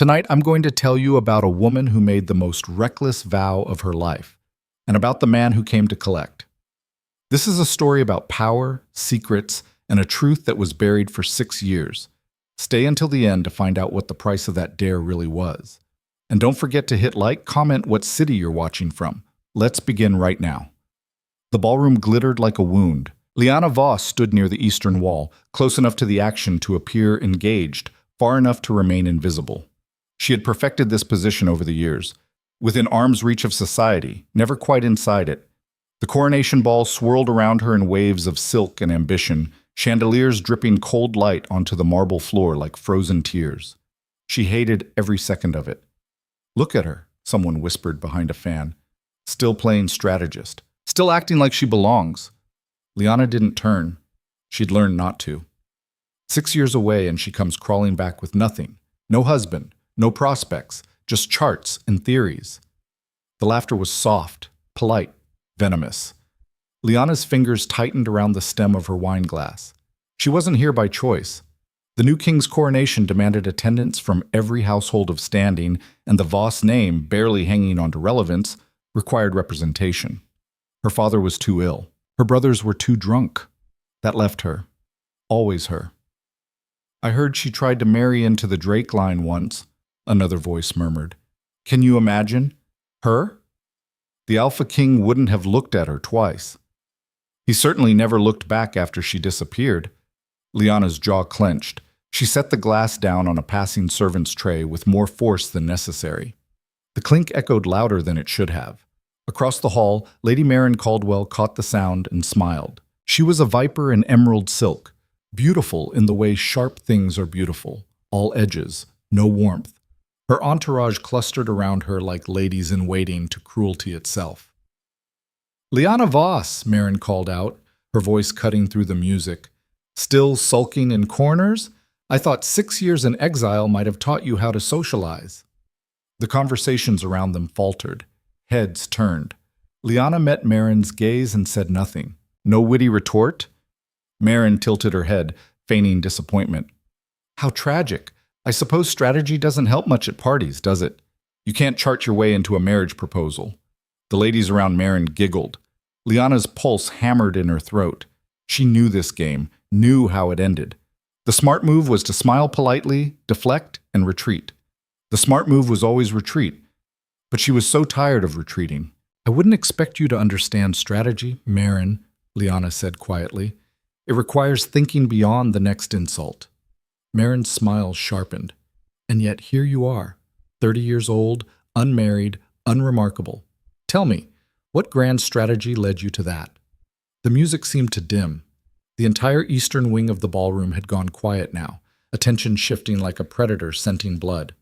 Tonight, I'm going to tell you about a woman who made the most reckless vow of her life, and about the man who came to collect. This is a story about power, secrets, and a truth that was buried for 6 years. Stay until the end to find out what the price of that dare really was. And don't forget to hit like, comment what city you're watching from. Let's begin right now. The ballroom glittered like a wound. Lyanna Voss stood near the eastern wall, close enough to the action to appear engaged, far enough to remain invisible. She had perfected this position over the years, within arm's reach of society, never quite inside it. The coronation ball swirled around her in waves of silk and ambition, chandeliers dripping cold light onto the marble floor like frozen tears. She hated every second of it. "Look at her," someone whispered behind a fan. "Still playing strategist. Still acting like she belongs." Lyanna didn't turn. She'd learned not to. 6 years away and she comes crawling back with nothing. No husband, no prospects, just charts and theories. The laughter was soft, polite, venomous. Lyanna's fingers tightened around the stem of her wine glass. She wasn't here by choice. The new king's coronation demanded attendance from every household of standing, and the Voss name, barely hanging on to relevance, required representation. Her father was too ill. Her brothers were too drunk. That left her. Always her. "I heard she tried to marry into the Drake line once," another voice murmured. "Can you imagine? Her? The Alpha King wouldn't have looked at her twice. He certainly never looked back after she disappeared." Lyanna's jaw clenched. She set the glass down on a passing servant's tray with more force than necessary. The clink echoed louder than it should have. Across the hall, Lady Maren Caldwell caught the sound and smiled. She was a viper in emerald silk, beautiful in the way sharp things are beautiful, all edges, no warmth. Her entourage clustered around her like ladies in waiting to cruelty itself. "Lyanna Voss," Maren called out, her voice cutting through the music. "Still sulking in corners? I thought 6 years in exile might have taught you how to socialize." The conversations around them faltered. Heads turned. Lyanna met Maren's gaze and said nothing. No witty retort? Maren tilted her head, feigning disappointment. "How tragic. I suppose strategy doesn't help much at parties, does it? You can't chart your way into a marriage proposal." The ladies around Maren giggled. Lyanna's pulse hammered in her throat. She knew this game, knew how it ended. The smart move was to smile politely, deflect, and retreat. The smart move was always retreat. But she was so tired of retreating. "I wouldn't expect you to understand strategy, Maren," Lyanna said quietly. "It requires thinking beyond the next insult." Maren's smile sharpened. "And yet here you are, 30 years old, unmarried, unremarkable. Tell me, what grand strategy led you to that?" The music seemed to dim. The entire eastern wing of the ballroom had gone quiet now, attention shifting like a predator scenting blood.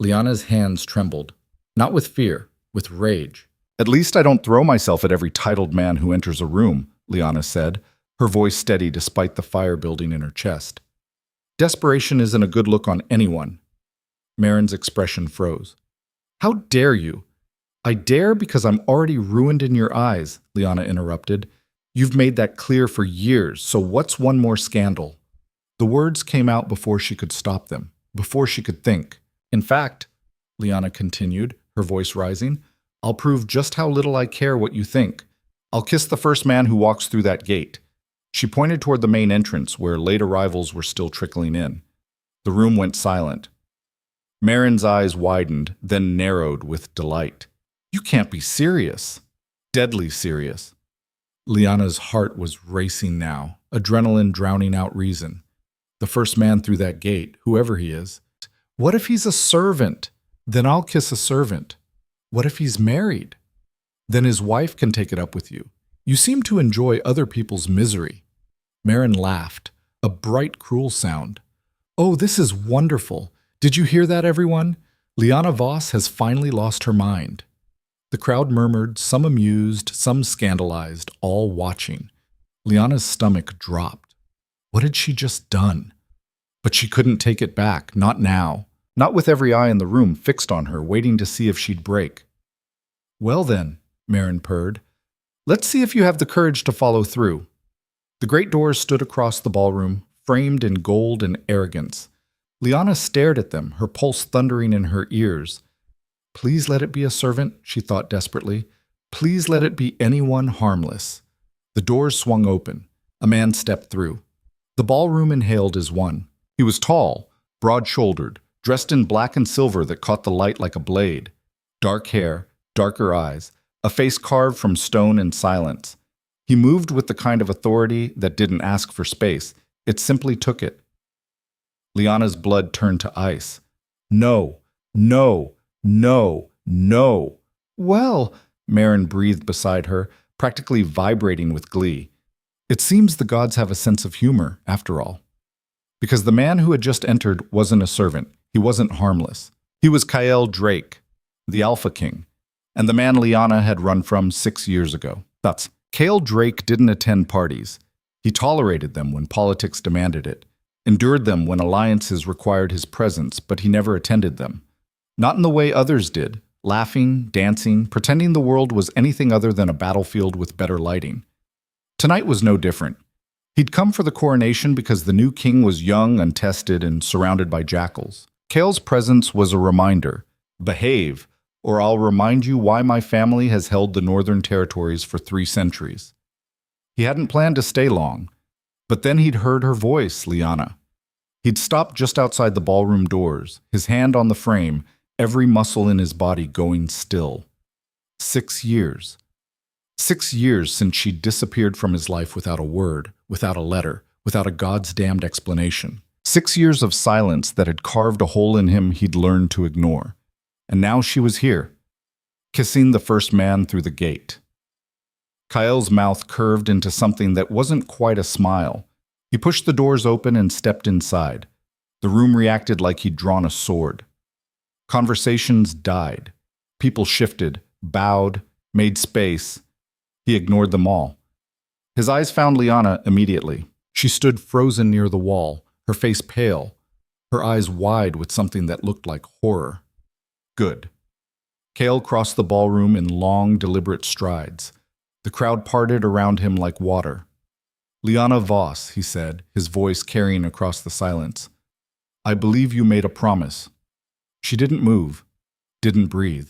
Lyanna's hands trembled. Not with fear, with rage. "At least I don't throw myself at every titled man who enters a room," Lyanna said, her voice steady despite the fire building in her chest. "Desperation isn't a good look on anyone." Maren's expression froze. "How dare you?" "I dare because I'm already ruined in your eyes," Lyanna interrupted. "You've made that clear for years, so what's one more scandal?" The words came out before she could stop them, before she could think. "In fact," Lyanna continued, her voice rising, "I'll prove just how little I care what you think. I'll kiss the first man who walks through that gate." She pointed toward the main entrance, where late arrivals were still trickling in. The room went silent. Maren's eyes widened, then narrowed with delight. "You can't be serious." "Deadly serious." Lyanna's heart was racing now, adrenaline drowning out reason. The first man through that gate, whoever he is. What if he's a servant? Then I'll kiss a servant. What if he's married? Then his wife can take it up with you. You seem to enjoy other people's misery. Maren laughed, a bright, cruel sound. "Oh, this is wonderful. Did you hear that, everyone? Lyanna Voss has finally lost her mind." The crowd murmured, some amused, some scandalized, all watching. Lyanna's stomach dropped. What had she just done? But she couldn't take it back, not now. Not with every eye in the room fixed on her, waiting to see if she'd break. "Well then," Maren purred, "let's see if you have the courage to follow through." The great doors stood across the ballroom, framed in gold and arrogance. Lyanna stared at them, her pulse thundering in her ears. Please let it be a servant, she thought desperately. Please let it be anyone harmless. The doors swung open. A man stepped through. The ballroom inhaled as one. He was tall, broad-shouldered, dressed in black and silver that caught the light like a blade. Dark hair, darker eyes, a face carved from stone and silence. He moved with the kind of authority that didn't ask for space. It simply took it. Lyanna's blood turned to ice. No, no, no, no. Well, Marin breathed beside her, practically vibrating with glee. It seems the gods have a sense of humor, after all. Because the man who had just entered wasn't a servant. He wasn't harmless. He was Kyle Drake, the Alpha King, and the man Lyanna had run from 6 years ago. That's Kyle Drake didn't attend parties. He tolerated them when politics demanded it, endured them when alliances required his presence, but he never attended them. Not in the way others did, laughing, dancing, pretending the world was anything other than a battlefield with better lighting. Tonight was no different. He'd come for the coronation because the new king was young, untested, and surrounded by jackals. Kale's presence was a reminder. Behave, or I'll remind you why my family has held the northern territories for 3 centuries. He hadn't planned to stay long, but then he'd heard her voice, Lyanna. He'd stopped just outside the ballroom doors, his hand on the frame, every muscle in his body going still. 6 years. 6 years since she'd disappeared from his life without a word, without a letter, without a God's-damned explanation. 6 years of silence that had carved a hole in him he'd learned to ignore. And now she was here, kissing the first man through the gate. Kyle's mouth curved into something that wasn't quite a smile. He pushed the doors open and stepped inside. The room reacted like he'd drawn a sword. Conversations died. People shifted, bowed, made space. He ignored them all. His eyes found Lyanna immediately. She stood frozen near the wall, her face pale, her eyes wide with something that looked like horror. Good. Kale crossed the ballroom in long, deliberate strides. The crowd parted around him like water. Lyanna Voss, he said, his voice carrying across the silence. I believe you made a promise. She didn't move, didn't breathe.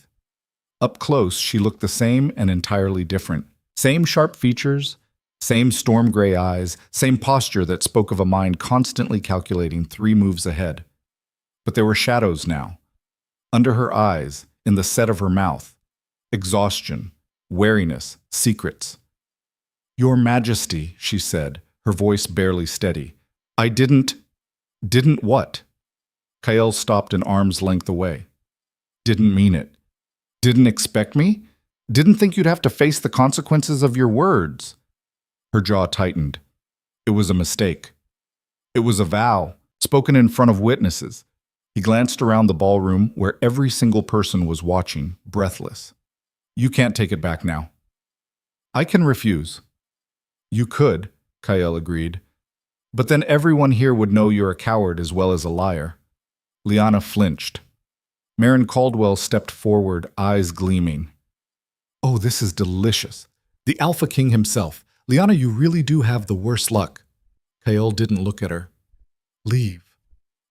Up close, she looked the same and entirely different. Same sharp features, same storm gray eyes, same posture that spoke of a mind constantly calculating 3 moves ahead. But there were shadows now. Under her eyes, in the set of her mouth. Exhaustion, wariness, secrets. Your Majesty, she said, her voice barely steady. I didn't what? Kyle stopped an arm's length away. Didn't mean it. Didn't expect me? Didn't think you'd have to face the consequences of your words. Her jaw tightened. It was a mistake. It was a vow, spoken in front of witnesses. He glanced around the ballroom where every single person was watching, breathless. You can't take it back now. I can refuse. You could, Kyle agreed. But then everyone here would know you're a coward as well as a liar. Lyanna flinched. Marin Caldwell stepped forward, eyes gleaming. Oh, this is delicious. The Alpha King himself. Lyanna, you really do have the worst luck. Kyle didn't look at her. Leave.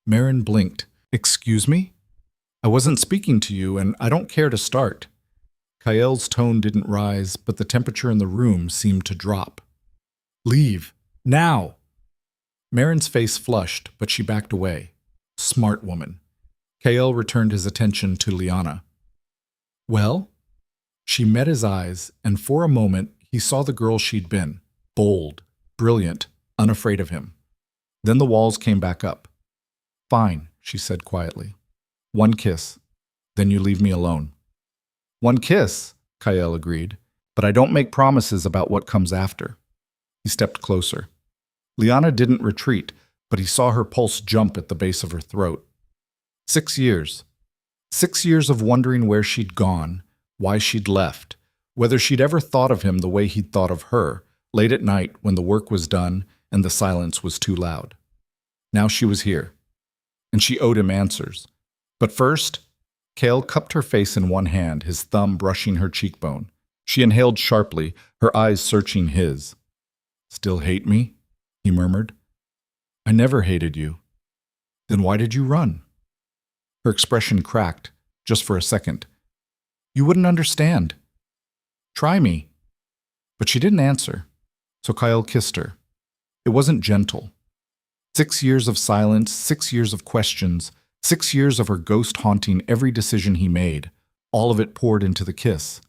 Marin blinked. Excuse me? I wasn't speaking to you, and I don't care to start. Kyle's tone didn't rise, but the temperature in the room seemed to drop. Leave. Now. Marin's face flushed, but she backed away. Smart woman. Kyle returned his attention to Lyanna. Well? She met his eyes, and for a moment he saw the girl she'd been. Bold, brilliant, unafraid of him. Then the walls came back up. Fine, she said quietly. 1 kiss. Then you leave me alone. 1 kiss, Kyle agreed, but I don't make promises about what comes after. He stepped closer. Lyanna didn't retreat, but he saw her pulse jump at the base of her throat. 6 years. 6 years of wondering where she'd gone, why she'd left, whether she'd ever thought of him the way he'd thought of her, late at night when the work was done and the silence was too loud. Now she was here, and she owed him answers. But first, Kale cupped her face in one hand, his thumb brushing her cheekbone. She inhaled sharply, her eyes searching his. Still hate me? He murmured. I never hated you. Then why did you run? Her expression cracked, just for a second. You wouldn't understand. Try me. But she didn't answer, so Kyle kissed her. It wasn't gentle. 6 years of silence, 6 years of questions, 6 years of her ghost haunting every decision he made. All of it poured into the kiss.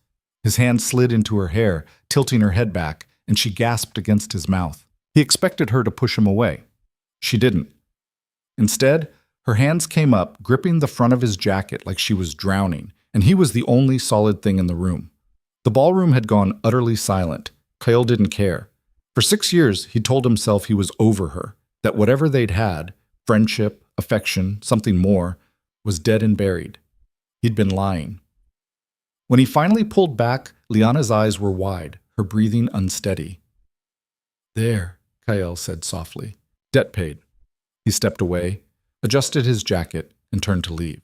His hand slid into her hair, tilting her head back, and she gasped against his mouth. He expected her to push him away. She didn't. Instead, her hands came up, gripping the front of his jacket like she was drowning, and he was the only solid thing in the room. The ballroom had gone utterly silent. Kyle didn't care. For 6 years, he told himself he was over her, that whatever they'd had, friendship, affection, something more, was dead and buried. He'd been lying. When he finally pulled back, Lyanna's eyes were wide, her breathing unsteady. There, Kyle said softly. Debt paid. He stepped away, adjusted his jacket, and turned to leave.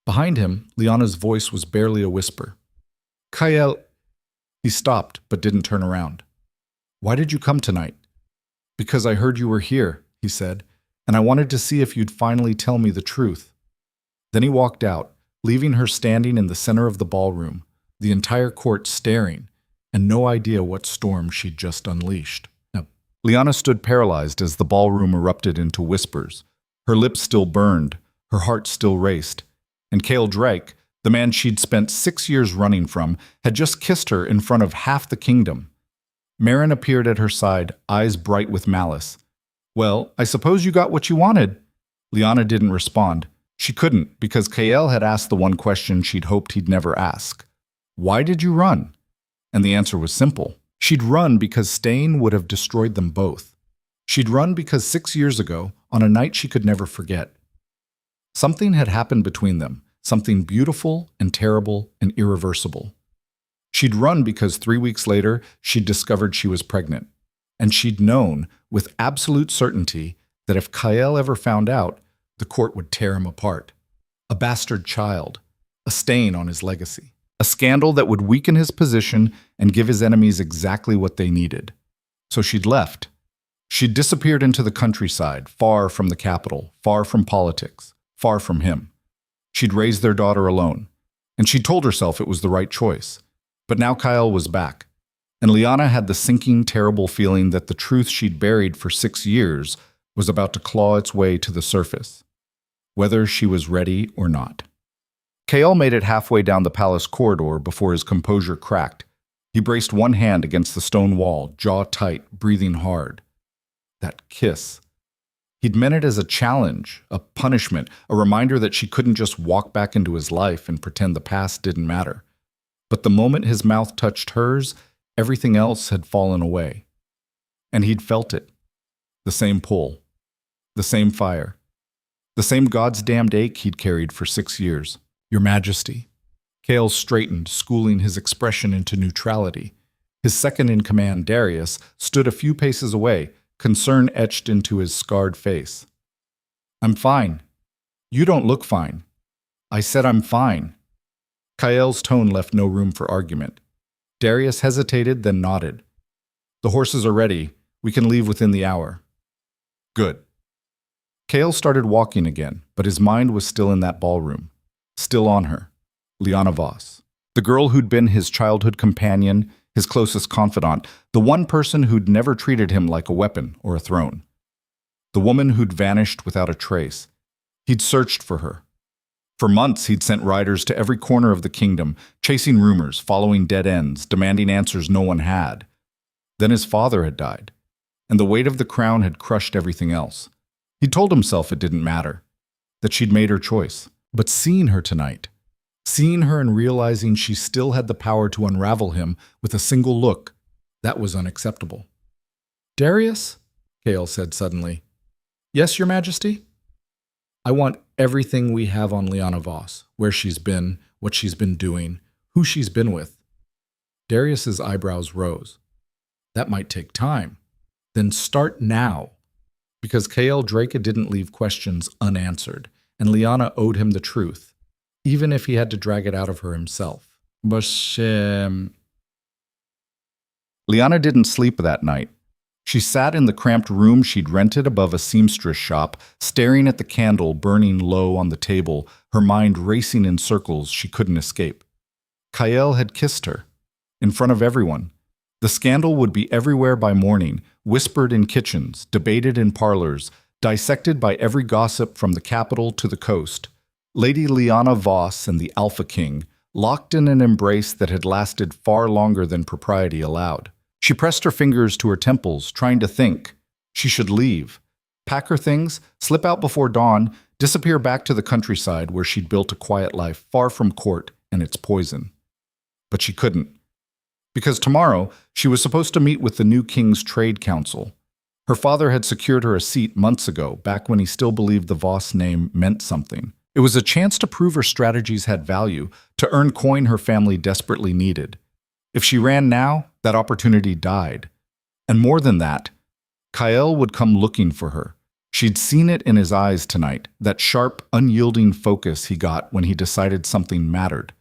Behind him, Lyanna's voice was barely a whisper. Kyle. He stopped, but didn't turn around. Why did you come tonight? Because I heard you were here, he said, and I wanted to see if you'd finally tell me the truth. Then he walked out, leaving her standing in the center of the ballroom, the entire court staring, and no idea what storm she'd just unleashed. Lyanna stood paralyzed as the ballroom erupted into whispers. Her lips still burned, her heart still raced, and Cale Drake, the man she'd spent 6 years running from, had just kissed her in front of half the kingdom. Marin appeared at her side, eyes bright with malice. Well, I suppose you got what you wanted. Lyanna didn't respond. She couldn't, because Kale had asked the one question she'd hoped he'd never ask. Why did you run? And the answer was simple. She'd run because staying would have destroyed them both. She'd run because 6 years ago, on a night she could never forget, something had happened between them, something beautiful and terrible and irreversible. She'd run because 3 weeks later, she'd discovered she was pregnant. And she'd known, with absolute certainty, that if Kyle ever found out, the court would tear him apart. A bastard child, a stain on his legacy. A scandal that would weaken his position and give his enemies exactly what they needed. So she'd left. She'd disappeared into the countryside, far from the capital, far from politics, far from him. She'd raised their daughter alone, and she told herself it was the right choice. But now Kyle was back, and Lyanna had the sinking, terrible feeling that the truth she'd buried for 6 years was about to claw its way to the surface, whether she was ready or not. Kale made it halfway down the palace corridor before his composure cracked. He braced one hand against the stone wall, jaw tight, breathing hard. That kiss. He'd meant it as a challenge, a punishment, a reminder that she couldn't just walk back into his life and pretend the past didn't matter. But the moment his mouth touched hers, everything else had fallen away. And he'd felt it. The same pull. The same fire. The same God's damned ache he'd carried for 6 years. Your Majesty. Kale straightened, schooling his expression into neutrality. His second-in-command, Darius, stood a few paces away, concern etched into his scarred face. I'm fine. You don't look fine. I said I'm fine. Kale's tone left no room for argument. Darius hesitated, then nodded. The horses are ready. We can leave within the hour. Good. Kale started walking again, but his mind was still in that ballroom. Still on her, Lyanna Voss, the girl who'd been his childhood companion, his closest confidant, the one person who'd never treated him like a weapon or a throne. The woman who'd vanished without a trace. He'd searched for her. For months, he'd sent riders to every corner of the kingdom, chasing rumors, following dead ends, demanding answers no one had. Then his father had died, and the weight of the crown had crushed everything else. He told himself it didn't matter, that she'd made her choice. But seeing her tonight, seeing her and realizing she still had the power to unravel him with a single look, that was unacceptable. Darius? Kale said suddenly. Yes, Your Majesty? I want everything we have on Lyanna Voss, where she's been, what she's been doing, who she's been with. Darius's eyebrows rose. That might take time. Then start now. Because Kale Drake didn't leave questions unanswered, and Lyanna owed him the truth, even if he had to drag it out of her himself. But Lyanna didn't sleep that night. She sat in the cramped room she'd rented above a seamstress shop, staring at the candle burning low on the table, her mind racing in circles she couldn't escape. Kael had kissed her, in front of everyone. The scandal would be everywhere by morning, whispered in kitchens, debated in parlors, dissected by every gossip from the capital to the coast. Lady Lyanna Voss and the Alpha King, locked in an embrace that had lasted far longer than propriety allowed. She pressed her fingers to her temples, trying to think. She should leave. Pack her things, slip out before dawn, disappear back to the countryside where she'd built a quiet life far from court and its poison. But she couldn't. Because tomorrow, she was supposed to meet with the new king's trade council. Her father had secured her a seat months ago, back when he still believed the Voss name meant something. It was a chance to prove her strategies had value, to earn coin her family desperately needed. If she ran now, that opportunity died. And more than that, Kael would come looking for her. She'd seen it in his eyes tonight, that sharp, unyielding focus he got when he decided something mattered.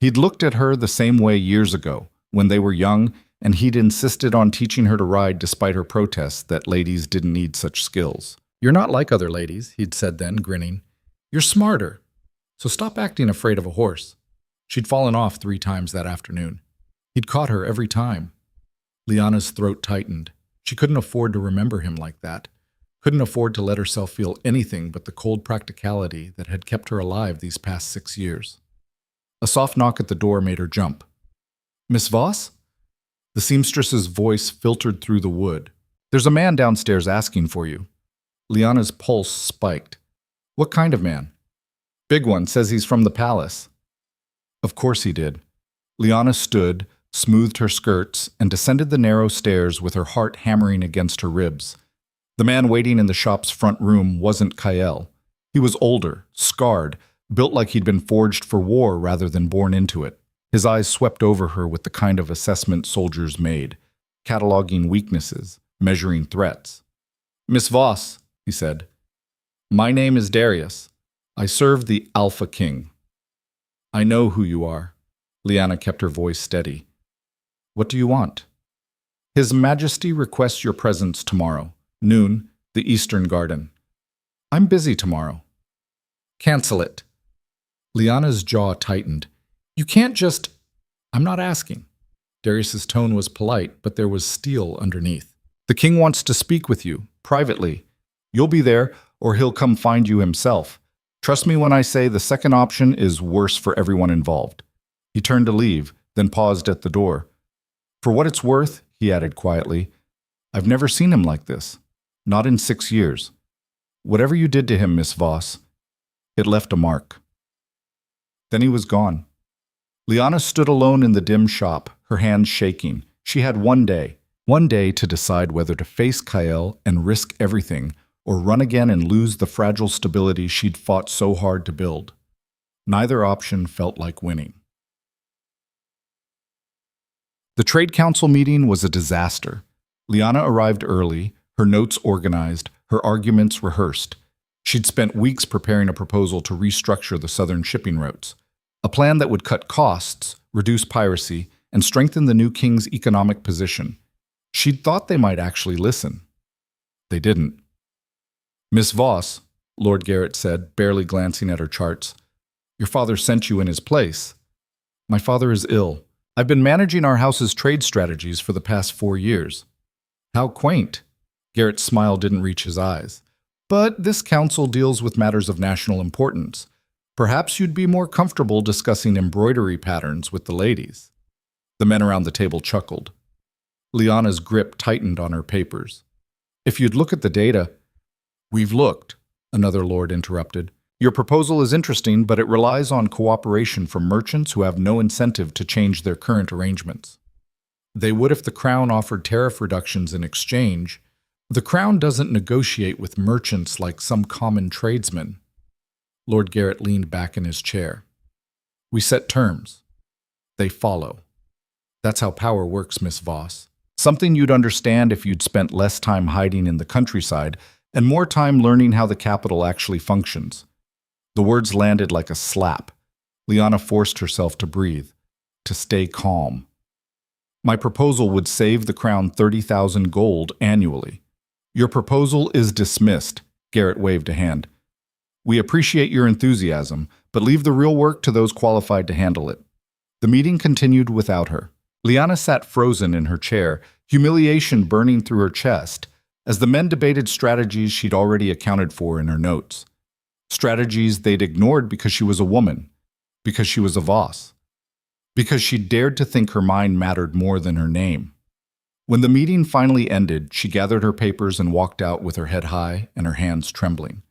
He'd looked at her the same way years ago, when they were young, and he'd insisted on teaching her to ride despite her protests that ladies didn't need such skills. "You're not like other ladies," he'd said then, grinning. "You're smarter, so stop acting afraid of a horse." She'd fallen off 3 times that afternoon. He'd caught her every time. Lyanna's throat tightened. She couldn't afford to remember him like that. Couldn't afford to let herself feel anything but the cold practicality that had kept her alive these past 6 years. A soft knock at the door made her jump. "Miss Voss?" The seamstress's voice filtered through the wood. "There's a man downstairs asking for you." Lyanna's pulse spiked. "What kind of man?" "Big one, says he's from the palace." Of course he did. Lyanna stood, smoothed her skirts, and descended the narrow stairs with her heart hammering against her ribs. The man waiting in the shop's front room wasn't Kael. He was older, scarred, built like he'd been forged for war rather than born into it. His eyes swept over her with the kind of assessment soldiers made, cataloging weaknesses, measuring threats. "Miss Voss," he said, "my name is Darius. I serve the Alpha King." "I know who you are." Lyanna kept her voice steady. "What do you want?" "His Majesty requests your presence tomorrow, noon, the Eastern Garden." "I'm busy tomorrow." "Cancel it." Lyanna's jaw tightened. "You can't just—" "I'm not asking." Darius's tone was polite, but there was steel underneath. "The king wants to speak with you, privately. You'll be there, or he'll come find you himself. Trust me when I say the second option is worse for everyone involved." He turned to leave, then paused at the door. "For what it's worth," he added quietly, "I've never seen him like this. Not in 6 years. Whatever you did to him, Miss Voss, it left a mark." Then he was gone. Lyanna stood alone in the dim shop, her hands shaking. She had one day to decide whether to face Kael and risk everything, or run again and lose the fragile stability she'd fought so hard to build. Neither option felt like winning. The Trade Council meeting was a disaster. Lyanna arrived early, her notes organized, her arguments rehearsed. She'd spent weeks preparing a proposal to restructure the southern shipping routes, a plan that would cut costs, reduce piracy, and strengthen the new king's economic position. She'd thought they might actually listen. They didn't. "Miss Voss," Lord Garrett said, barely glancing at her charts, "your father sent you in his place." "My father is ill. I've been managing our house's trade strategies for the past 4 years." "How quaint." Garrett's smile didn't reach his eyes. "But this council deals with matters of national importance. Perhaps you'd be more comfortable discussing embroidery patterns with the ladies." The men around the table chuckled. Lyanna's grip tightened on her papers. "If you'd look at the data—" "We've looked," another lord interrupted. "Your proposal is interesting, but it relies on cooperation from merchants who have no incentive to change their current arrangements. They would if the Crown offered tariff reductions in exchange. The Crown doesn't negotiate with merchants like some common tradesmen." Lord Garrett leaned back in his chair. "We set terms. They follow. That's how power works, Miss Voss. Something you'd understand if you'd spent less time hiding in the countryside and more time learning how the capital actually functions." The words landed like a slap. Lyanna forced herself to breathe, to stay calm. My proposal would save the crown 30,000 gold annually. Your proposal is dismissed, Garrett waved a hand. We appreciate your enthusiasm, but leave the real work to those qualified to handle it. The meeting continued without her. Lyanna sat frozen in her chair, humiliation burning through her chest, as the men debated strategies she'd already accounted for in her notes. Strategies they'd ignored because she was a woman, because she was a Voss, because she dared to think her mind mattered more than her name. When the meeting finally ended, she gathered her papers and walked out with her head high and her hands trembling.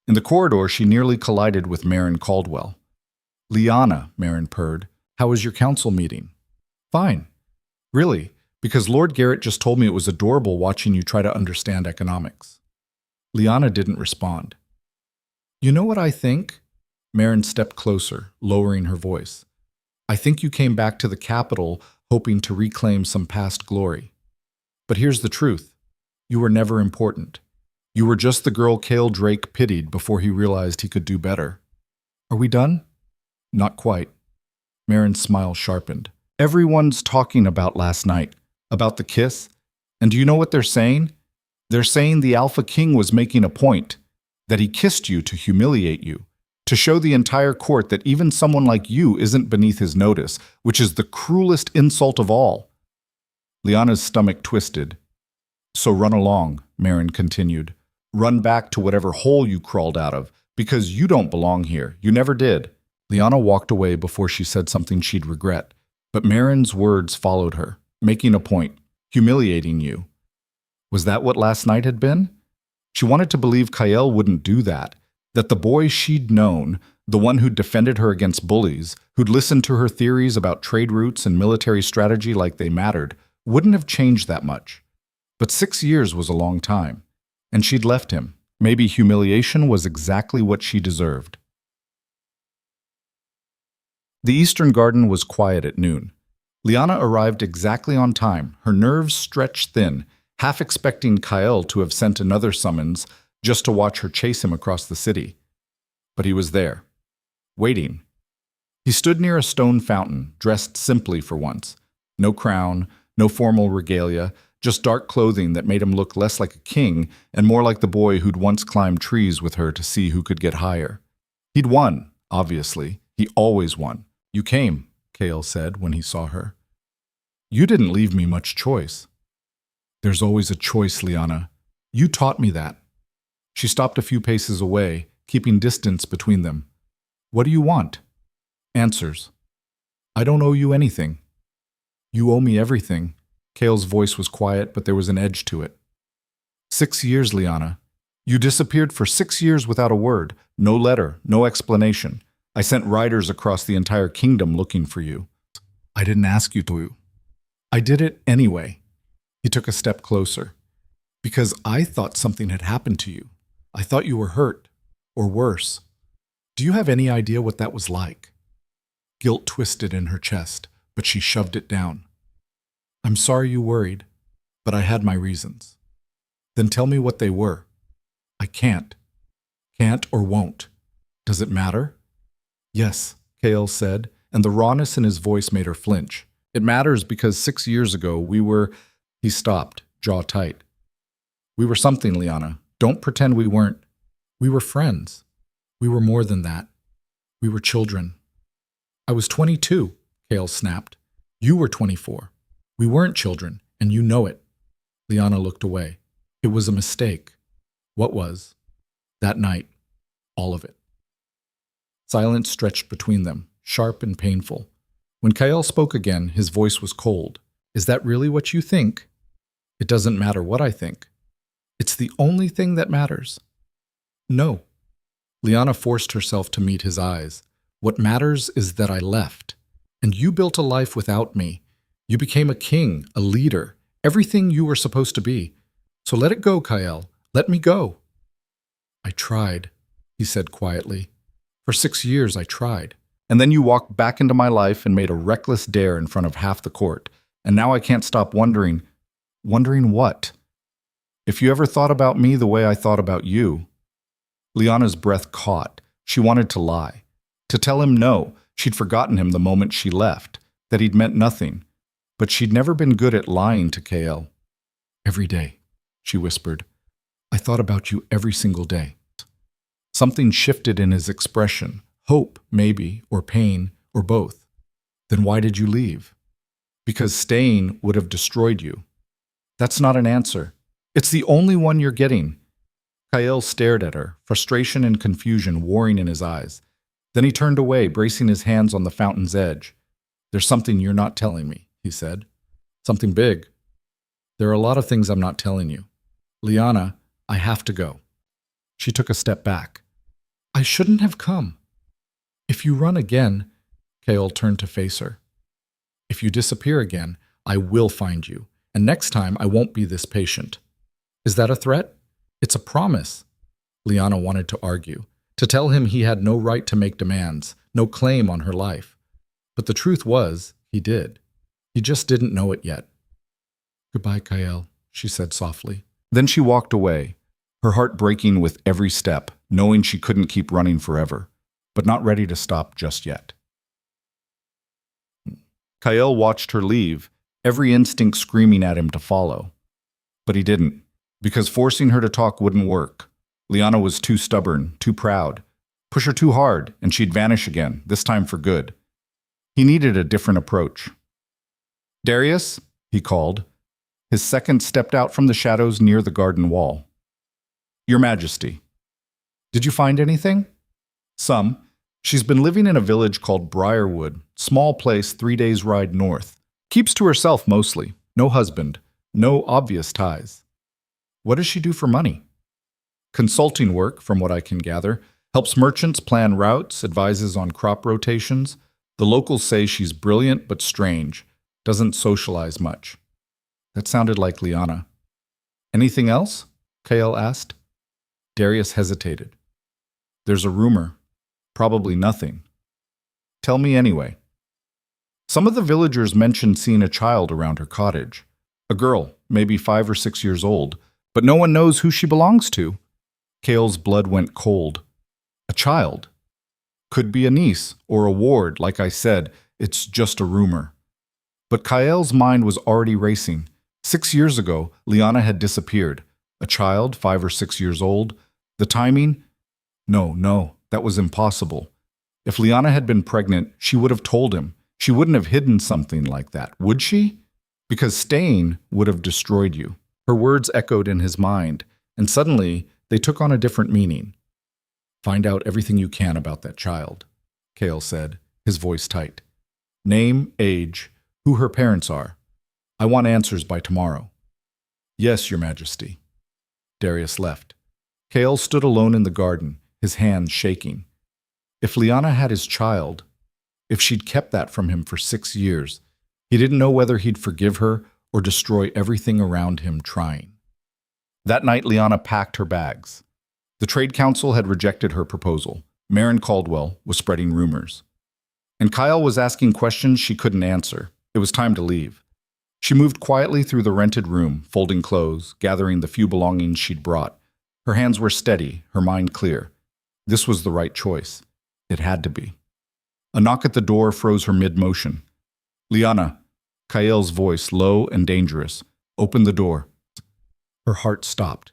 In the corridor, she nearly collided with Marin Caldwell. Lyanna, Marin purred, how was your council meeting? Fine. Really, because Lord Garrett just told me it was adorable watching you try to understand economics. Lyanna didn't respond. You know what I think? Marin stepped closer, lowering her voice. I think you came back to the capital hoping to reclaim some past glory. But here's the truth. You were never important. You were just the girl Cale Drake pitied before he realized he could do better. Are we done? Not quite. Marin's smile sharpened. Everyone's talking about last night, about the kiss. And do you know what they're saying? They're saying the Alpha King was making a point, that he kissed you to humiliate you, to show the entire court that even someone like you isn't beneath his notice, which is the cruelest insult of all. Lyanna's stomach twisted. So run along, Marin continued. Run back to whatever hole you crawled out of, because you don't belong here. You never did. Lyanna walked away before she said something she'd regret. But Marin's words followed her, making a point, humiliating you. Was that what last night had been? She wanted to believe Kyle wouldn't do that the boy she'd known, the one who'd defended her against bullies, who'd listened to her theories about trade routes and military strategy like they mattered, wouldn't have changed that much. But 6 years was a long time, and she'd left him. Maybe humiliation was exactly what she deserved. The Eastern Garden was quiet at noon. Lyanna arrived exactly on time, her nerves stretched thin, half expecting Kyle to have sent another summons just to watch her chase him across the city. But he was there, waiting. He stood near a stone fountain, dressed simply for once. No crown, no formal regalia, just dark clothing that made him look less like a king and more like the boy who'd once climbed trees with her to see who could get higher. He'd won, obviously. He always won. You came, Kale said when he saw her. You didn't leave me much choice. There's always a choice, Lyanna. You taught me that. She stopped a few paces away, keeping distance between them. What do you want? Answers. I don't owe you anything. You owe me everything. Kale's voice was quiet, but there was an edge to it. 6 years, Lyanna. You disappeared for 6 years without a word, no letter, no explanation. I sent riders across the entire kingdom looking for you. I didn't ask you to. I did it anyway. He took a step closer. Because I thought something had happened to you. I thought you were hurt, or worse. Do you have any idea what that was like? Guilt twisted in her chest, but she shoved it down. I'm sorry you worried, but I had my reasons. Then tell me what they were. I can't. Can't or won't. Does it matter? Yes, Kale said, and the rawness in his voice made her flinch. It matters because 6 years ago we were... He stopped, jaw tight. We were something, Lyanna. Don't pretend we weren't. We were friends. We were more than that. We were children. I was 22, Kale snapped. You were 24. We weren't children, and you know it. Lyanna looked away. It was a mistake. What was? That night. All of it. Silence stretched between them, sharp and painful. When Kyle spoke again, his voice was cold. Is that really what you think? It doesn't matter what I think. It's the only thing that matters. No. Lyanna forced herself to meet his eyes. What matters is that I left. And you built a life without me. You became a king, a leader, everything you were supposed to be. So let it go, Kyle. Let me go. I tried, he said quietly. For 6 years I tried. And then you walked back into my life and made a reckless dare in front of half the court. And now I can't stop wondering. Wondering what? If you ever thought about me the way I thought about you. Lyanna's breath caught. She wanted to lie. To tell him no, she'd forgotten him the moment she left, that he'd meant nothing. but she'd never been good at lying to Kael. "Every day," she whispered. "I thought about you every single day." Something shifted in his expression. Hope, maybe, or pain, or both. "Then why did you leave?" "Because staying would have destroyed you." "That's not an answer. It's the only one you're getting." Kael stared at her, frustration and confusion warring in his eyes. Then he turned away, bracing his hands on the fountain's edge. "There's something you're not telling me," he said. "Something big." "There are a lot of things I'm not telling you. Lyanna, I have to go." She took a step back. "I shouldn't have come." "If you run again," Kael turned to face her. "If you disappear again, I will find you, and next time I won't be this patient." "Is that a threat?" "It's a promise." Lyanna wanted to argue, to tell him he had no right to make demands, no claim on her life. But the truth was, he did. He just didn't know it yet. "Goodbye, Kael," she said softly. Then she walked away, her heart breaking with every step, knowing she couldn't keep running forever, but not ready to stop just yet. Kael watched her leave, every instinct screaming at him to follow. But he didn't, because forcing her to talk wouldn't work. Lyanna was too stubborn, too proud. Push her too hard, and she'd vanish again, this time for good. He needed a different approach. "Darius," he called. His second stepped out from the shadows near the garden wall. "Your Majesty." "Did you find anything?" "Some. She's been living in a village called Briarwood, small place 3 days' ride north. Keeps to herself mostly, no husband, no obvious ties." "What does she do for money?" "Consulting work, from what I can gather. Helps merchants plan routes, advises on crop rotations. The locals say she's brilliant but strange, doesn't socialize much." That sounded like Lyanna. "Anything else?" Kael asked. Darius hesitated. "There's a rumor. Probably nothing." "Tell me anyway." "Some of the villagers mentioned seeing a child around her cottage. A girl, maybe 5 or 6 years old, but no one knows who she belongs to." Kael's blood went cold. "A child? Could be a niece or a ward, like I said. It's just a rumor." But Kael's mind was already racing. 6 years ago, Lyanna had disappeared. A child, 5 or 6 years old. The timing? No, that was impossible. If Lyanna had been pregnant, she would have told him. She wouldn't have hidden something like that, would she? Because staying would have destroyed you. Her words echoed in his mind, and suddenly they took on a different meaning. "Find out everything you can about that child," Kael said, his voice tight. "Name, age, who her parents are. I want answers by tomorrow." "Yes, Your Majesty." Darius left. Kael stood alone in the garden, his hands shaking. If Lyanna had his child, if she'd kept that from him for 6 years, he didn't know whether he'd forgive her or destroy everything around him trying. That night, Lyanna packed her bags. The Trade Council had rejected her proposal. Marin Caldwell was spreading rumors. And Kael was asking questions she couldn't answer. It was time to leave. She moved quietly through the rented room, folding clothes, gathering the few belongings she'd brought. Her hands were steady, her mind clear. This was the right choice. It had to be. A knock at the door froze her mid-motion. "Lyanna," Kael's voice, low and dangerous. "Open the door." Her heart stopped.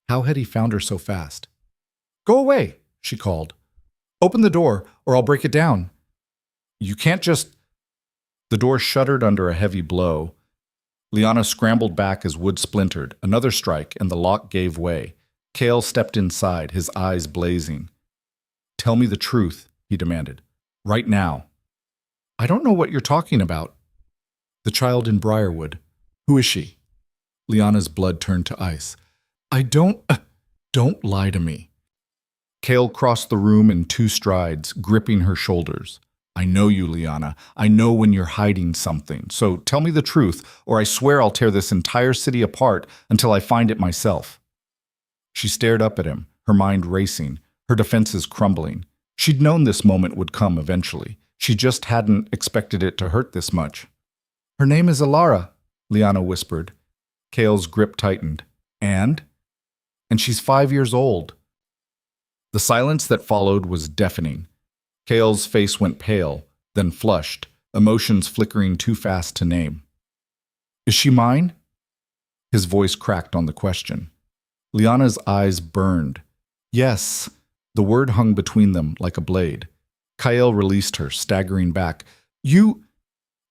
How had he found her so fast? "Go away," she called. "Open the door, or I'll break it down." "You can't just—" The door shuddered under a heavy blow. Lyanna scrambled back as wood splintered. Another strike, and the lock gave way. Kael stepped inside, his eyes blazing. "Tell me the truth," he demanded. "Right now." "I don't know what you're talking about." "The child in Briarwood. Who is she?" Lyanna's blood turned to ice. Don't lie to me." Kael crossed the room in 2 strides, gripping her shoulders. "I know you, Lyanna. I know when you're hiding something. So tell me the truth, or I swear I'll tear this entire city apart until I find it myself." She stared up at him, her mind racing, her defenses crumbling. She'd known this moment would come eventually. She just hadn't expected it to hurt this much. "Her name is Alara," Lyanna whispered. Kael's grip tightened. "And she's 5 years old." The silence that followed was deafening. Kael's face went pale, then flushed, emotions flickering too fast to name. Is she mine? His voice cracked on the question. Lyanna's eyes burned. Yes. The word hung between them like a blade. Kyle released her, staggering back. You...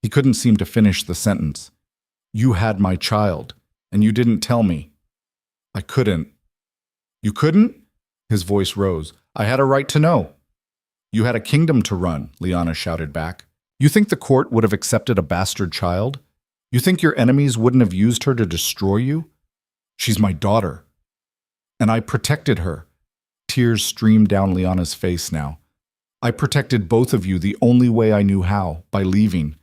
He couldn't seem to finish the sentence. You had my child, and you didn't tell me. I couldn't. You couldn't? His voice rose. I had a right to know. You had a kingdom to run, Lyanna shouted back. You think the court would have accepted a bastard child? You think your enemies wouldn't have used her to destroy you? She's my daughter. And I protected her. Tears streamed down Lyanna's face now. I protected both of you the only way I knew how, by leaving.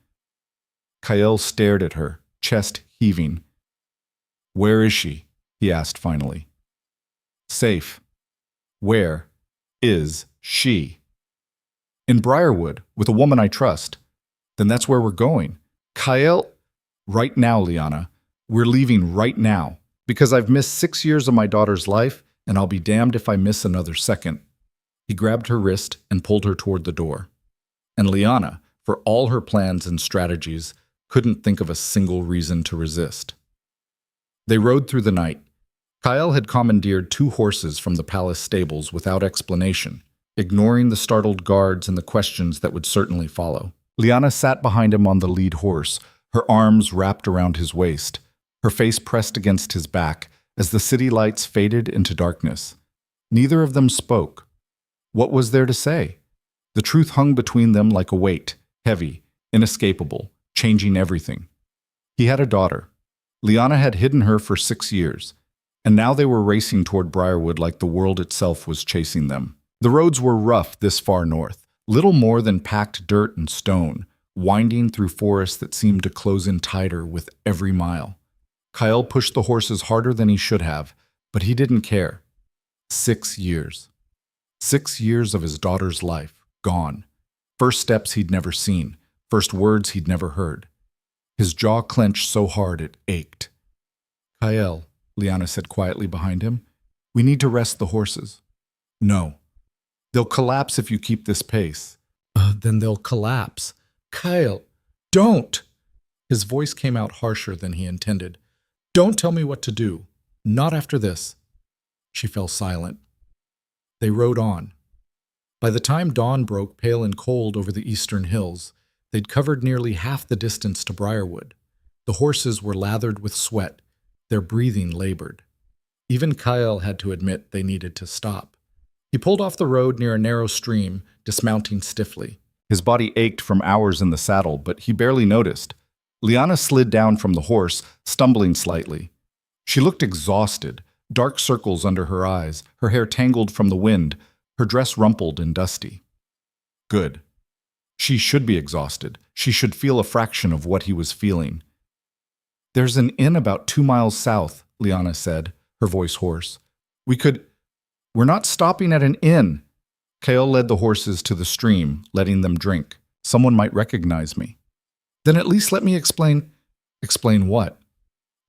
Kyle stared at her, chest heaving. Where is she? He asked finally. Safe. Where is she? In Briarwood, with a woman I trust. Then that's where we're going. Kyle... Right now, Lyanna. We're leaving right now. Because I've missed 6 years of my daughter's life, and I'll be damned if I miss another second. He grabbed her wrist and pulled her toward the door. And Lyanna, for all her plans and strategies, couldn't think of a single reason to resist. They rode through the night. Kyle had commandeered 2 horses from the palace stables without explanation, ignoring the startled guards and the questions that would certainly follow. Lyanna sat behind him on the lead horse, her arms wrapped around his waist, her face pressed against his back as the city lights faded into darkness. Neither of them spoke. What was there to say? The truth hung between them like a weight, heavy, inescapable, changing everything. He had a daughter. Lyanna had hidden her for 6 years, and now they were racing toward Briarwood like the world itself was chasing them. The roads were rough this far north, little more than packed dirt and stone, winding through forests that seemed to close in tighter with every mile. Kyle pushed the horses harder than he should have, but he didn't care. 6 years. 6 years of his daughter's life, gone. First steps he'd never seen, first words he'd never heard. His jaw clenched so hard it ached. Kyle, Lyanna said quietly behind him, we need to rest the horses. No. They'll collapse if you keep this pace. Then they'll collapse. Kyle, don't! His voice came out harsher than he intended. Don't tell me what to do. Not after this. She fell silent. They rode on. By the time dawn broke pale and cold over the eastern hills, they'd covered nearly half the distance to Briarwood. The horses were lathered with sweat, their breathing labored. Even Kyle had to admit they needed to stop. He pulled off the road near a narrow stream, dismounting stiffly. His body ached from hours in the saddle, but he barely noticed. Lyanna slid down from the horse, stumbling slightly. She looked exhausted, dark circles under her eyes, her hair tangled from the wind, her dress rumpled and dusty. Good. She should be exhausted. She should feel a fraction of what he was feeling. There's an inn about 2 miles south, Lyanna said, her voice hoarse. We're not stopping at an inn. Kale led the horses to the stream, letting them drink. Someone might recognize me. Then at least let me explain. Explain what?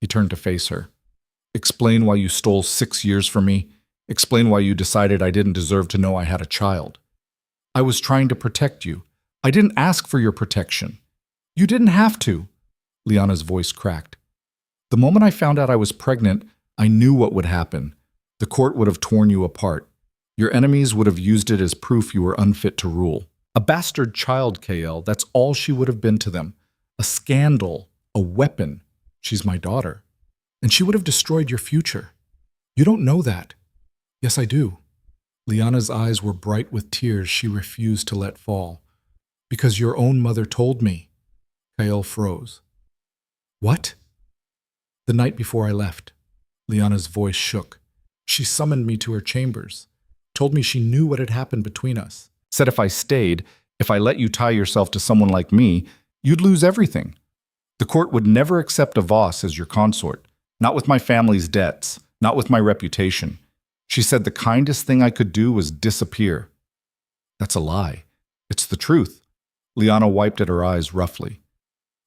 He turned to face her. Explain why you stole 6 years from me. Explain why you decided I didn't deserve to know I had a child. I was trying to protect you. I didn't ask for your protection. You didn't have to. Lyanna's voice cracked. The moment I found out I was pregnant, I knew what would happen. The court would have torn you apart. Your enemies would have used it as proof you were unfit to rule. A bastard child, KL, that's all she would have been to them. A scandal, a weapon. She's my daughter. And she would have destroyed your future. You don't know that. Yes, I do. Lyanna's eyes were bright with tears she refused to let fall. Because your own mother told me. Kael froze. What? The night before I left. Lyanna's voice shook. She summoned me to her chambers. Told me she knew what had happened between us. Said if I stayed, if I let you tie yourself to someone like me, you'd lose everything. The court would never accept a Voss as your consort. Not with my family's debts. Not with my reputation. She said the kindest thing I could do was disappear. That's a lie. It's the truth. Lyanna wiped at her eyes roughly.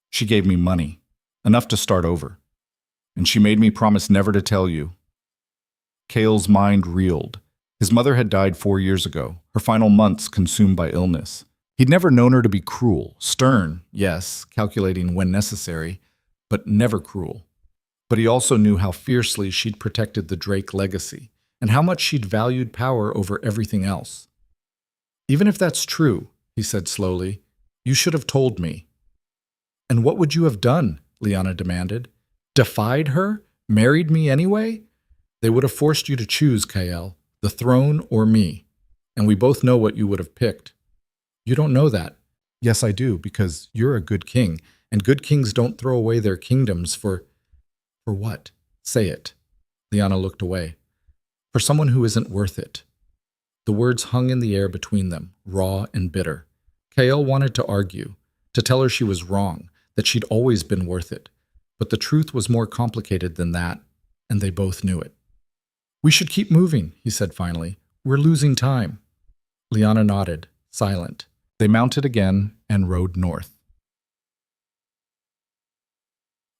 She gave me money. Enough to start over. And she made me promise never to tell you. Kael's mind reeled. His mother had died 4 years ago, her final months consumed by illness. He'd never known her to be cruel, stern, yes, calculating when necessary, but never cruel. But he also knew how fiercely she'd protected the Drake legacy, and how much she'd valued power over everything else. Even if that's true, he said slowly, you should have told me. And what would you have done? Lyanna demanded. Defied her? Married me anyway? They would have forced you to choose, Kael, the throne or me. And we both know what you would have picked. You don't know that. Yes, I do, because you're a good king, and good kings don't throw away their kingdoms for what? Say it. Lyanna looked away. For someone who isn't worth it. The words hung in the air between them, raw and bitter. Kael wanted to argue, to tell her she was wrong, that she'd always been worth it. But the truth was more complicated than that, and they both knew it. We should keep moving, he said finally. We're losing time. Lyanna nodded, silent. They mounted again and rode north.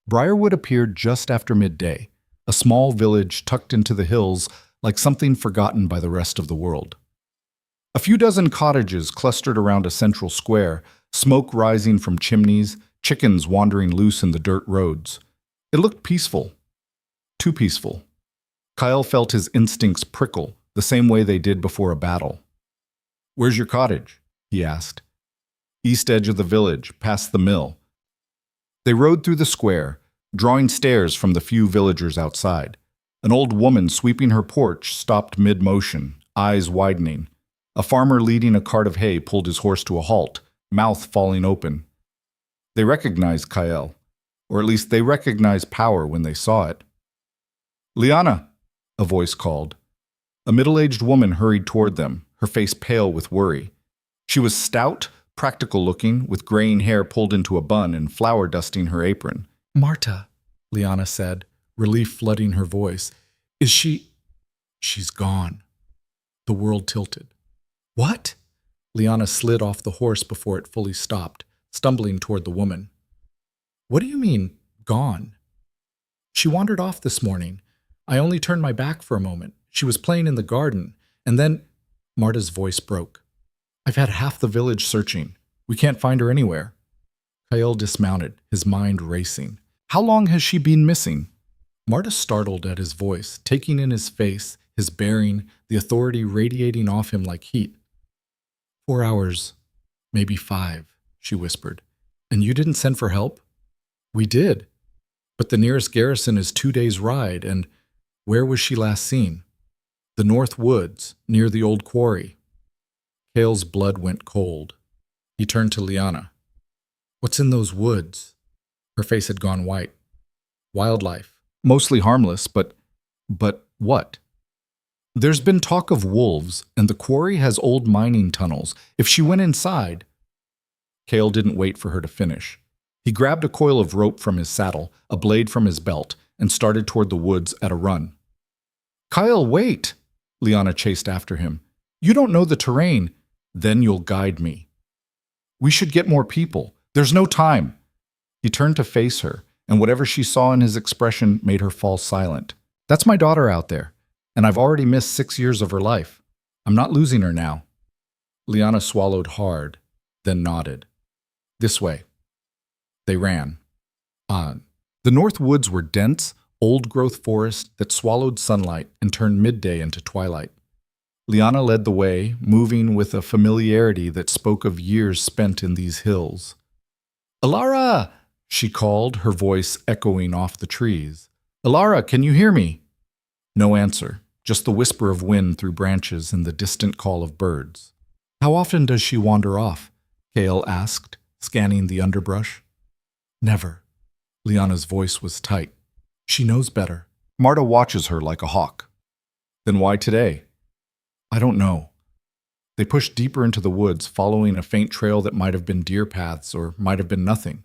Briarwood appeared just after midday, a small village tucked into the hills like something forgotten by the rest of the world. A few dozen cottages clustered around a central square, smoke rising from chimneys, chickens wandering loose in the dirt roads. It looked peaceful. Too peaceful. Kyle felt his instincts prickle, the same way they did before a battle. Where's your cottage? He asked. East edge of the village, past the mill. They rode through the square, drawing stares from the few villagers outside. An old woman sweeping her porch stopped mid-motion, eyes widening. A farmer leading a cart of hay pulled his horse to a halt, mouth falling open. They recognized Kael, or at least they recognized power when they saw it. Lyanna, a voice called. A middle-aged woman hurried toward them, her face pale with worry. She was stout, practical-looking, with graying hair pulled into a bun and flour dusting her apron. Marta, Lyanna said, relief flooding her voice. Is she... She's gone. The world tilted. What? Lyanna slid off the horse before it fully stopped, stumbling toward the woman. What do you mean, gone? She wandered off this morning. I only turned my back for a moment. She was playing in the garden, and then... Marta's voice broke. I've had half the village searching. We can't find her anywhere. Kael dismounted, his mind racing. How long has she been missing? Marta startled at his voice, taking in his face, his bearing, the authority radiating off him like heat. 4 hours, maybe 5, she whispered. And you didn't send for help? We did. But the nearest garrison is 2 days' ride, and where was she last seen? The North Woods, near the old quarry. Kael's blood went cold. He turned to Lyanna. What's in those woods? Her face had gone white. Wildlife. Mostly harmless, but what? There's been talk of wolves, and the quarry has old mining tunnels. If she went inside... Kael didn't wait for her to finish. He grabbed a coil of rope from his saddle, a blade from his belt, and started toward the woods at a run. Kyle, wait! Lyanna chased after him. You don't know the terrain. Then you'll guide me. We should get more people. There's no time. He turned to face her, and whatever she saw in his expression made her fall silent. That's my daughter out there, and I've already missed 6 years of her life. I'm not losing her now. Lyanna swallowed hard, then nodded. This way. They ran. On. The North Woods were dense, old-growth forest that swallowed sunlight and turned midday into twilight. Lyanna led the way, moving with a familiarity that spoke of years spent in these hills. Alara! She called, her voice echoing off the trees. Alara, can you hear me? No answer, just the whisper of wind through branches and the distant call of birds. How often does she wander off? Kael asked, scanning the underbrush. Never. Lyanna's voice was tight. She knows better. Marta watches her like a hawk. Then why today? I don't know. They pushed deeper into the woods, following a faint trail that might have been deer paths or might have been nothing.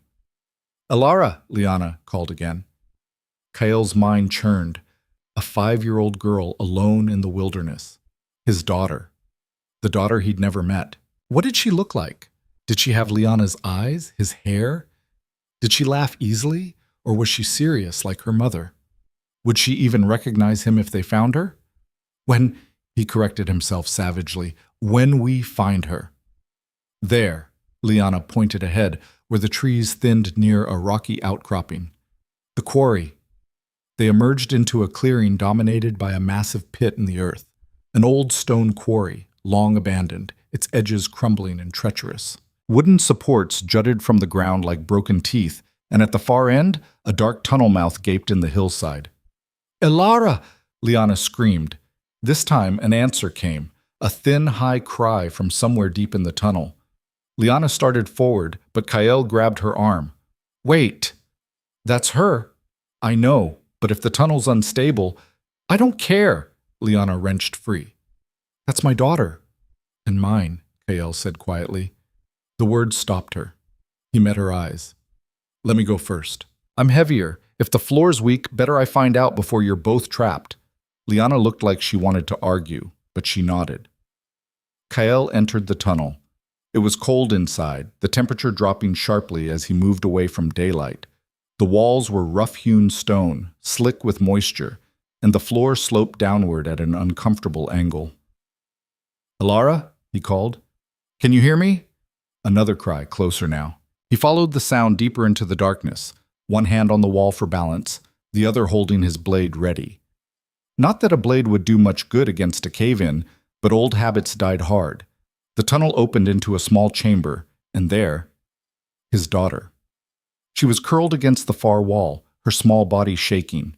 Alara, Lyanna called again. Kael's mind churned. A 5-year-old girl alone in the wilderness. His daughter. The daughter he'd never met. What did she look like? Did she have Lyanna's eyes, his hair? Did she laugh easily, or was she serious like her mother? Would she even recognize him if they found her? When, he corrected himself savagely, when we find her. There, Lyanna pointed ahead, where the trees thinned near a rocky outcropping. The quarry. They emerged into a clearing dominated by a massive pit in the earth. An old stone quarry, long abandoned, its edges crumbling and treacherous. Wooden supports jutted from the ground like broken teeth, and at the far end, a dark tunnel mouth gaped in the hillside. "Elara!" Lyanna screamed. This time, an answer came, a thin, high cry from somewhere deep in the tunnel. Lyanna started forward, but Kael grabbed her arm. "Wait! That's her!" "I know, but if the tunnel's unstable—" "I don't care!" Lyanna wrenched free. "That's my daughter." "And mine," Kael said quietly. The words stopped her. He met her eyes. "Let me go first. I'm heavier. If the floor's weak, better I find out before you're both trapped." Lyanna looked like she wanted to argue, but she nodded. Kael entered the tunnel. It was cold inside, the temperature dropping sharply as he moved away from daylight. The walls were rough-hewn stone, slick with moisture, and the floor sloped downward at an uncomfortable angle. "Elara?" he called. "Can you hear me?" Another cry, closer now. He followed the sound deeper into the darkness, one hand on the wall for balance, the other holding his blade ready. Not that a blade would do much good against a cave-in, but old habits died hard. The tunnel opened into a small chamber, and there, his daughter. She was curled against the far wall, her small body shaking.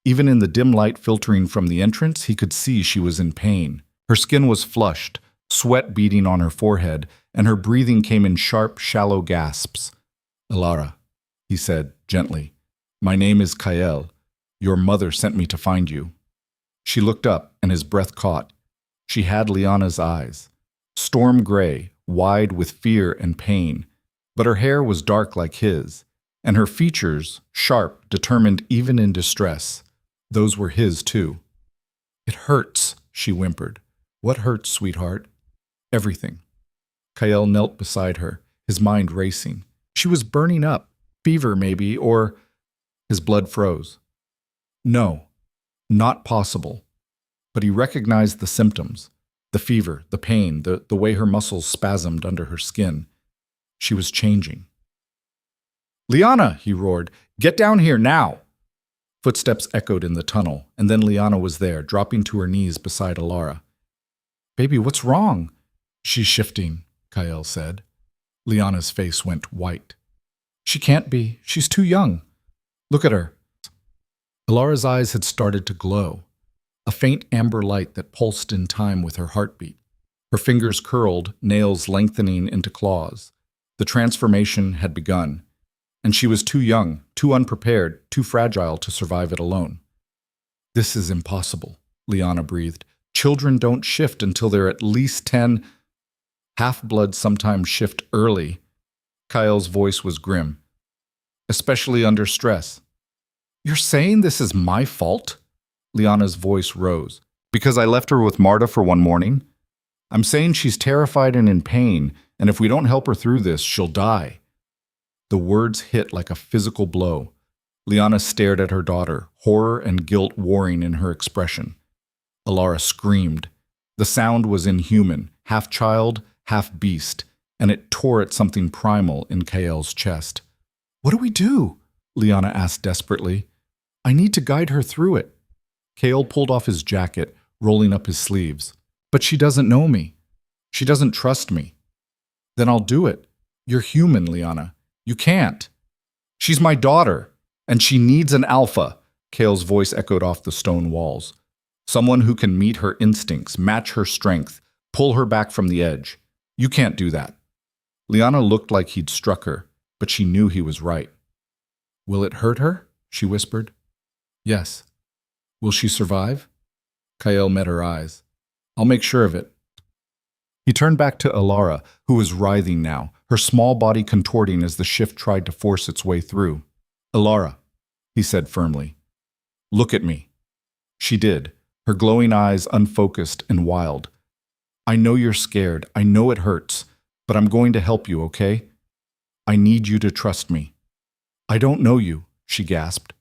Even in the dim light filtering from the entrance, he could see she was in pain. Her skin was flushed, sweat beading on her forehead, and her breathing came in sharp, shallow gasps. "Elara," he said gently, "my name is Kael. Your mother sent me to find you." She looked up, and his breath caught. She had Lyanna's eyes. Storm gray, wide with fear and pain, but her hair was dark like his, and her features, sharp, determined even in distress. Those were his, too. "It hurts," she whimpered. "What hurts, sweetheart?" "Everything." Kael knelt beside her, his mind racing. She was burning up. Fever, maybe, or... His blood froze. No, not possible. But he recognized the symptoms. The fever, the pain, the way her muscles spasmed under her skin. She was changing. "Lyanna!" he roared. "Get down here now!" Footsteps echoed in the tunnel, and then Lyanna was there, dropping to her knees beside Elara. "Baby, what's wrong?" "She's shifting," Kael said. Lyanna's face went white. "She can't be. She's too young. Look at her." Elara's eyes had started to glow, a faint amber light that pulsed in time with her heartbeat. Her fingers curled, nails lengthening into claws. The transformation had begun, and she was too young, too unprepared, too fragile to survive it alone. "This is impossible," Lyanna breathed. "Children don't shift until they're at least 10. Half-bloods sometimes shift early." Kael's voice was grim. "Especially under stress." "You're saying this is my fault?" Lyanna's voice rose. "Because I left her with Marta for one morning? I'm saying she's terrified and in pain, and if we don't help her through this, she'll die." The words hit like a physical blow. Lyanna stared at her daughter, horror and guilt warring in her expression. Elara screamed. The sound was inhuman, half child, half beast, and it tore at something primal in Kael's chest. "What do we do?" Lyanna asked desperately. "I need to guide her through it." Kael pulled off his jacket, rolling up his sleeves. "But she doesn't know me. She doesn't trust me." "Then I'll do it. You're human, Lyanna. You can't." "She's my daughter, and she needs an alpha," Kael's voice echoed off the stone walls. "Someone who can meet her instincts, match her strength, pull her back from the edge. You can't do that." Lyanna looked like he'd struck her, but she knew he was right. "Will it hurt her?" she whispered. "Yes." "Will she survive?" Kael met her eyes. "I'll make sure of it." He turned back to Elara, who was writhing now, her small body contorting as the shift tried to force its way through. "Elara," he said firmly. "Look at me." She did, her glowing eyes unfocused and wild. "I know you're scared. I know it hurts. But I'm going to help you, okay? I need you to trust me." "I don't know you," she gasped.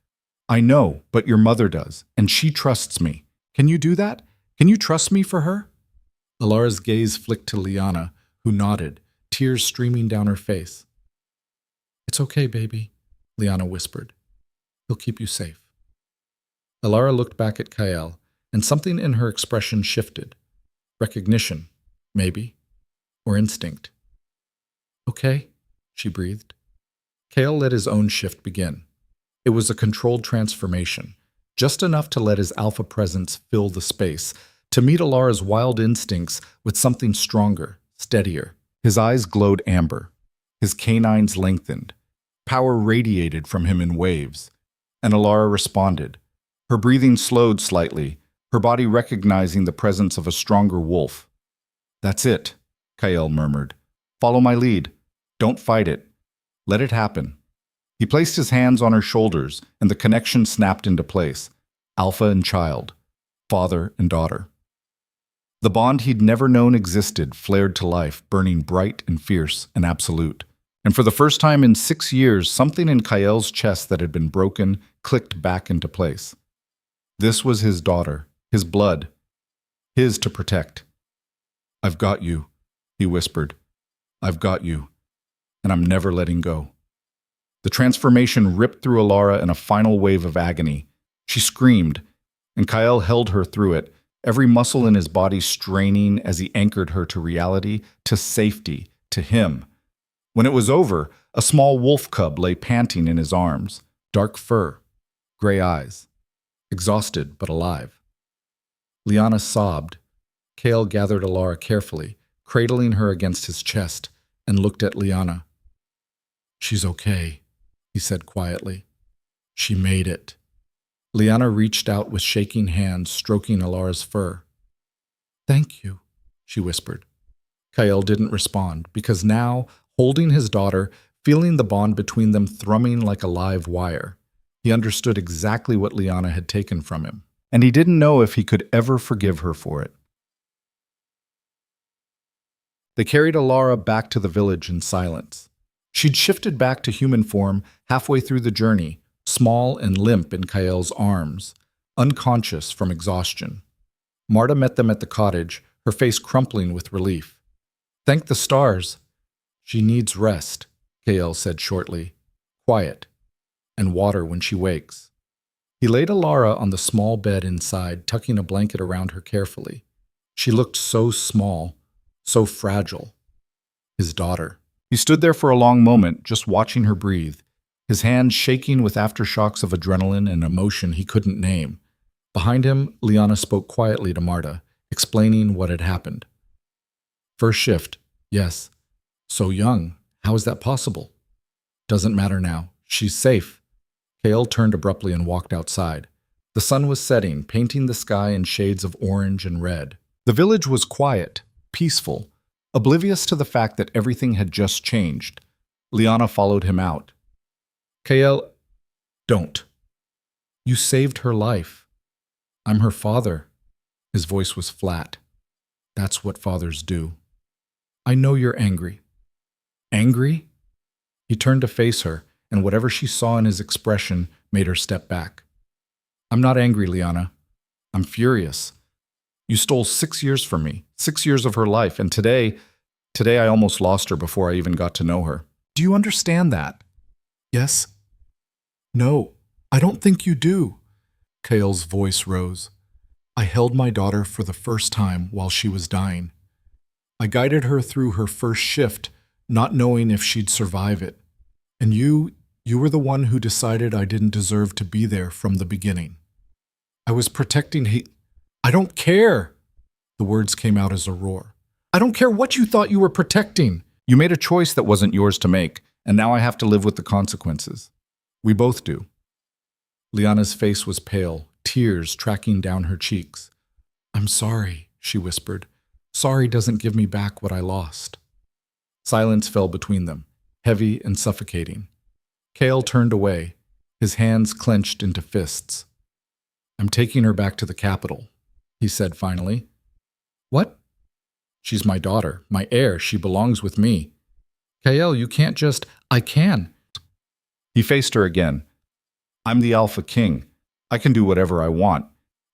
"I know, but your mother does, and she trusts me. Can you do that? Can you trust me for her?" Elara's gaze flicked to Lyanna, who nodded, tears streaming down her face. "It's okay, baby," Lyanna whispered. He'll keep you safe. Alara looked back at Kael, and something in her expression shifted. Recognition, maybe, or instinct. Okay, she breathed. Kael let his own shift begin. It was a controlled transformation, just enough to let his alpha presence fill the space, to meet Alara's wild instincts with something stronger, steadier. His eyes glowed amber. His canines lengthened. Power radiated from him in waves. And Alara responded. Her breathing slowed slightly, her body recognizing the presence of a stronger wolf. That's it, Kael murmured. Follow my lead. Don't fight it. Let it happen. He placed his hands on her shoulders, and the connection snapped into place. Alpha and child. Father and daughter. The bond he'd never known existed flared to life, burning bright and fierce and absolute. And for the first time in 6 years, something in Kael's chest that had been broken clicked back into place. This was his daughter, his blood, his to protect. I've got you, he whispered. I've got you, and I'm never letting go. The transformation ripped through Alara in a final wave of agony. She screamed, and Kael held her through it, every muscle in his body straining as he anchored her to reality, to safety, to him. When it was over, a small wolf cub lay panting in his arms, dark fur, gray eyes, exhausted but alive. Lyanna sobbed. Kael gathered Alara carefully, cradling her against his chest, and looked at Lyanna. She's okay, he said quietly. She made it. Lyanna reached out with shaking hands, stroking Alara's fur. Thank you, she whispered. Kael didn't respond, because now, holding his daughter, feeling the bond between them thrumming like a live wire, he understood exactly what Lyanna had taken from him, and he didn't know if he could ever forgive her for it. They carried Alara back to the village in silence. She'd shifted back to human form halfway through the journey, small and limp in Kael's arms, unconscious from exhaustion. Marta met them at the cottage, her face crumpling with relief. Thank the stars. She needs rest, Kael said shortly. Quiet. And water when she wakes. He laid Alara on the small bed inside, tucking a blanket around her carefully. She looked so small, so fragile. His daughter. He stood there for a long moment, just watching her breathe, his hands shaking with aftershocks of adrenaline and emotion he couldn't name. Behind him, Lyanna spoke quietly to Marta, explaining what had happened. First shift, yes. So young, how is that possible? Doesn't matter now. She's safe. Kael turned abruptly and walked outside. The sun was setting, painting the sky in shades of orange and red. The village was quiet, peaceful, oblivious to the fact that everything had just changed. Lyanna followed him out. Kael, don't. You saved her life. I'm her father. His voice was flat. That's what fathers do. I know you're angry. Angry? He turned to face her, and whatever she saw in his expression made her step back. I'm not angry, Lyanna. I'm furious. You stole 6 years from me, 6 years of her life, and today I almost lost her before I even got to know her. Do you understand that? Yes. No, I don't think you do. Kael's voice rose. I held my daughter for the first time while she was dying. I guided her through her first shift, not knowing if she'd survive it. And you were the one who decided I didn't deserve to be there from the beginning. I was protecting I don't care. The words came out as a roar. I don't care what you thought you were protecting. You made a choice that wasn't yours to make, and now I have to live with the consequences. We both do. Lyanna's face was pale, tears tracking down her cheeks. I'm sorry, she whispered. Sorry doesn't give me back what I lost. Silence fell between them, heavy and suffocating. Kael turned away, his hands clenched into fists. I'm taking her back to the capital, he said finally. What? She's my daughter, my heir. She belongs with me. Kael, you can't just... I can. He faced her again. I'm the Alpha King. I can do whatever I want.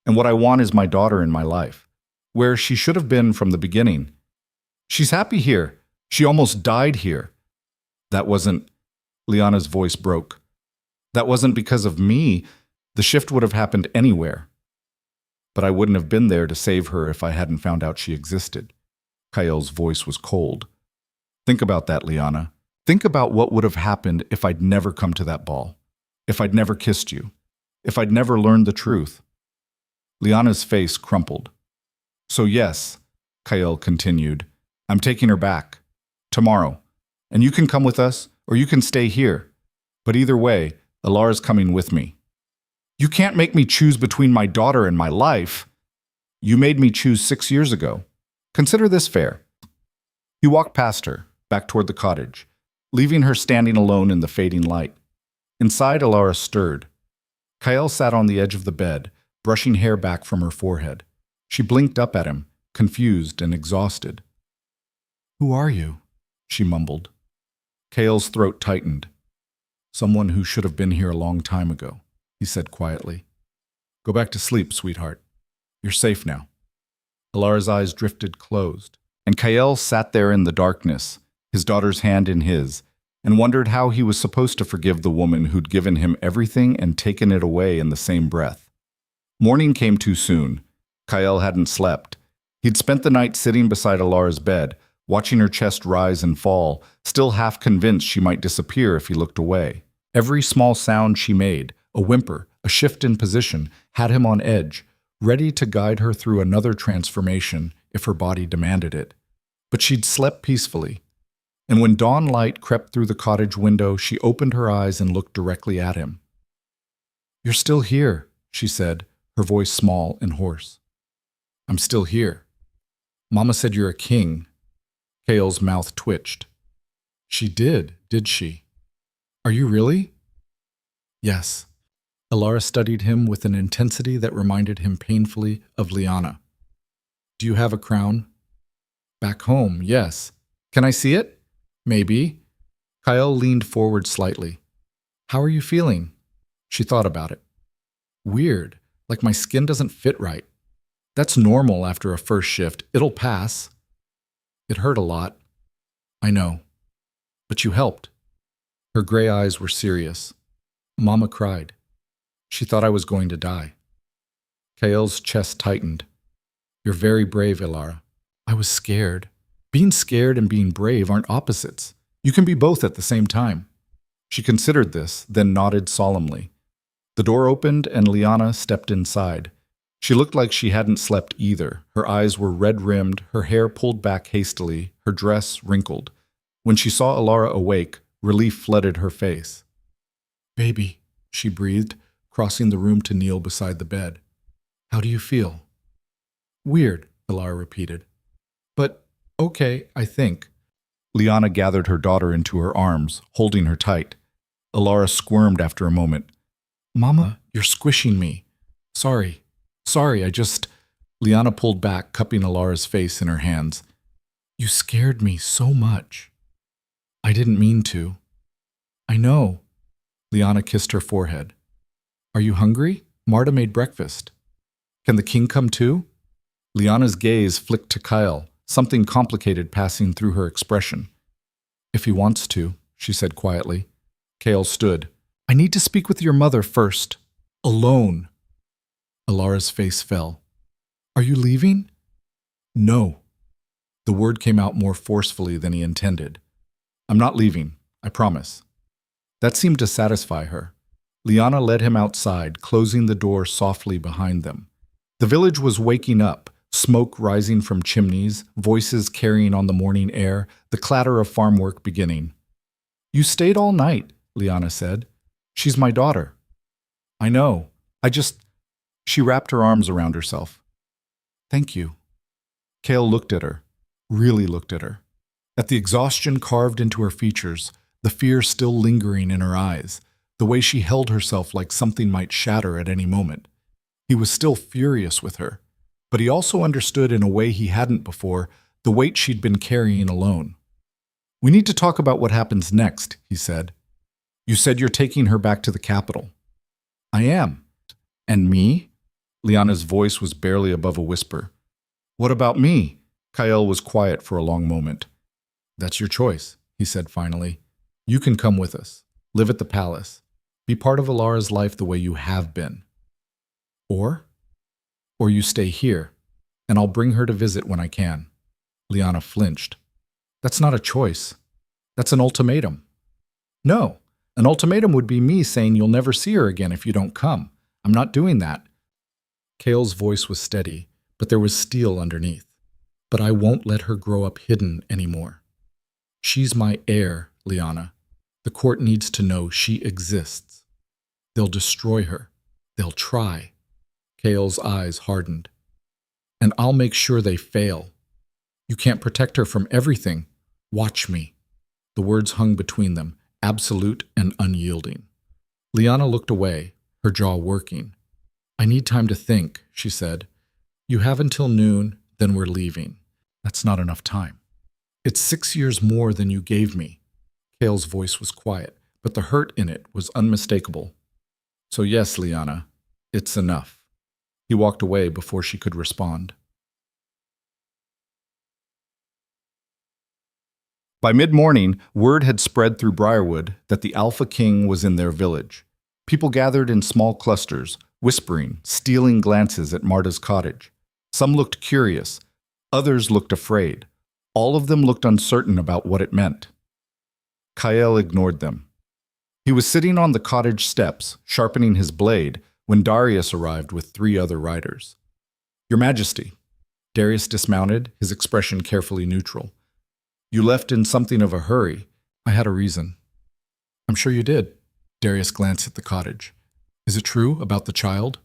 And what I want is my daughter in my life, where she should have been from the beginning. She's happy here. She almost died here. That wasn't... Lyanna's voice broke. That wasn't because of me. The shift would have happened anywhere. But I wouldn't have been there to save her if I hadn't found out she existed. Khal's voice was cold. Think about that, Lyanna. Think about what would have happened if I'd never come to that ball. If I'd never kissed you. If I'd never learned the truth. Lyanna's face crumpled. So yes, Khal continued, I'm taking her back. Tomorrow. And you can come with us, or you can stay here. But either way, Alara's coming with me. You can't make me choose between my daughter and my life. You made me choose 6 years ago. Consider this fair. He walked past her, back toward the cottage, leaving her standing alone in the fading light. Inside, Alara stirred. Khal sat on the edge of the bed, brushing hair back from her forehead. She blinked up at him, confused and exhausted. Who are you? She mumbled. Khal's throat tightened. Someone who should have been here a long time ago, he said quietly. Go back to sleep, sweetheart. You're safe now. Alara's eyes drifted closed, and Khal sat there in the darkness, his daughter's hand in his, and wondered how he was supposed to forgive the woman who'd given him everything and taken it away in the same breath. Morning came too soon. Khal hadn't slept. He'd spent the night sitting beside Alara's bed, watching her chest rise and fall, still half convinced she might disappear if he looked away. Every small sound she made, a whimper, a shift in position, had him on edge, ready to guide her through another transformation if her body demanded it. But she'd slept peacefully. And when dawn light crept through the cottage window, she opened her eyes and looked directly at him. You're still here, she said, her voice small and hoarse. I'm still here. Mama said you're a king. Khal's mouth twitched. She did she? Are you really? Yes. Alara studied him with an intensity that reminded him painfully of Lyanna. Do you have a crown? Back home, yes. Can I see it? Maybe. Khal leaned forward slightly. How are you feeling? She thought about it. Weird, like my skin doesn't fit right. That's normal after a first shift. It'll pass. It hurt a lot. I know. But you helped. Her gray eyes were serious. Mama cried. She thought I was going to die. Khal's chest tightened. You're very brave, Alara. I was scared. Being scared and being brave aren't opposites. You can be both at the same time. She considered this, then nodded solemnly. The door opened and Lyanna stepped inside. She looked like she hadn't slept either. Her eyes were red-rimmed, her hair pulled back hastily, her dress wrinkled. When she saw Alara awake, relief flooded her face. Baby, she breathed, crossing the room to kneel beside the bed. How do you feel? Weird, Alara repeated. But okay, I think. Lyanna gathered her daughter into her arms, holding her tight. Alara squirmed after a moment. Mama, you're squishing me. Sorry, I just... Lyanna pulled back, cupping Alara's face in her hands. You scared me so much. I didn't mean to. I know. Lyanna kissed her forehead. Are you hungry? Marta made breakfast. Can the king come too? Lyanna's gaze flicked to Khal, something complicated passing through her expression. If he wants to, she said quietly. Khal stood. I need to speak with your mother first. Alone. Alara's face fell. Are you leaving? No. The word came out more forcefully than he intended. I'm not leaving, I promise. That seemed to satisfy her. Lyanna led him outside, closing the door softly behind them. The village was waking up, smoke rising from chimneys, voices carrying on the morning air, the clatter of farm work beginning. You stayed all night, Lyanna said. She's my daughter. I know. She wrapped her arms around herself. Thank you. Khal looked at her, really looked at her. At the exhaustion carved into her features, the fear still lingering in her eyes, the way she held herself like something might shatter at any moment. He was still furious with her, but he also understood in a way he hadn't before the weight she'd been carrying alone. We need to talk about what happens next, he said. You said you're taking her back to the capital. I am. And me? Lyanna's voice was barely above a whisper. What about me? Khal was quiet for a long moment. That's your choice, he said finally. You can come with us. Live at the palace. Be part of Alara's life the way you have been. Or you stay here, and I'll bring her to visit when I can. Lyanna flinched. That's not a choice. That's an ultimatum. No, an ultimatum would be me saying you'll never see her again if you don't come. I'm not doing that. Cale's voice was steady, but there was steel underneath. But I won't let her grow up hidden anymore. She's my heir, Lyanna. The court needs to know she exists. They'll destroy her. They'll try. Cale's eyes hardened. And I'll make sure they fail. You can't protect her from everything. Watch me. The words hung between them, absolute and unyielding. Lyanna looked away, her jaw working. I need time to think, she said. You have until noon, then we're leaving. That's not enough time. It's 6 years more than you gave me. Cale's voice was quiet, but the hurt in it was unmistakable. So yes, Lyanna, it's enough. He walked away before she could respond. By mid-morning, word had spread through Briarwood that the Alpha King was in their village. People gathered in small clusters, whispering, stealing glances at Marta's cottage. Some looked curious, others looked afraid. All of them looked uncertain about what it meant. Kael ignored them. He was sitting on the cottage steps, sharpening his blade, when Darius arrived with 3 other riders. Your Majesty. Darius dismounted, his expression carefully neutral. You left in something of a hurry. I had a reason. I'm sure you did. Darius glanced at the cottage. Is it true about the child?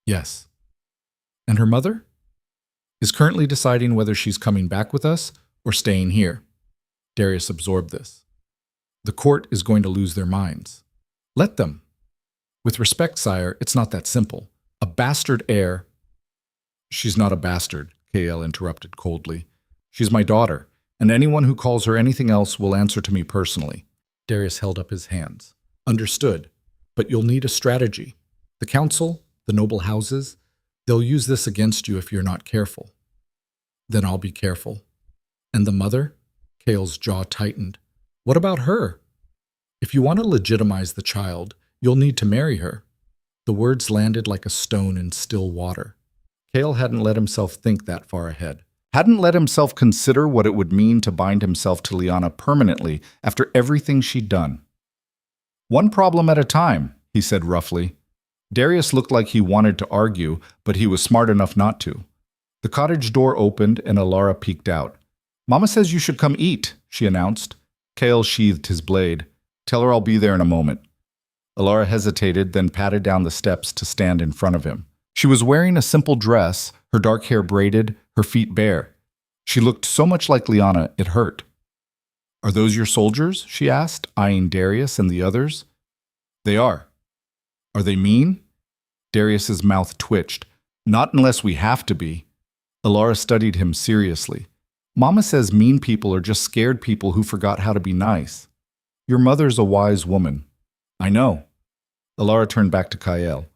Yes. And her mother? Is currently deciding whether she's coming back with us or staying here. Darius absorbed this. The court is going to lose their minds. Let them. With respect, sire, it's not that simple. A bastard heir. She's not a bastard, Kael interrupted coldly. She's my daughter, and anyone who calls her anything else will answer to me personally. Darius held up his hands. Understood, but you'll need a strategy. The council, the noble houses, they'll use this against you if you're not careful. Then I'll be careful. And the mother? Kael's jaw tightened. What about her? If you want to legitimize the child, you'll need to marry her. The words landed like a stone in still water. Kael hadn't let himself think that far ahead. Hadn't let himself consider what it would mean to bind himself to Lyanna permanently after everything she'd done. One problem at a time, he said roughly. Darius looked like he wanted to argue, but he was smart enough not to. The cottage door opened and Alara peeked out. Mama says you should come eat, she announced. Kael sheathed his blade. Tell her I'll be there in a moment. Alara hesitated, then patted down the steps to stand in front of him. She was wearing a simple dress, her dark hair braided, her feet bare. She looked so much like Lyanna, it hurt. Are those your soldiers? She asked, eyeing Darius and the others. They are. Are they mean? Darius's mouth twitched. Not unless we have to be. Alara studied him seriously. Mama says mean people are just scared people who forgot how to be nice. Your mother's a wise woman. I know. Alara turned back to Kael.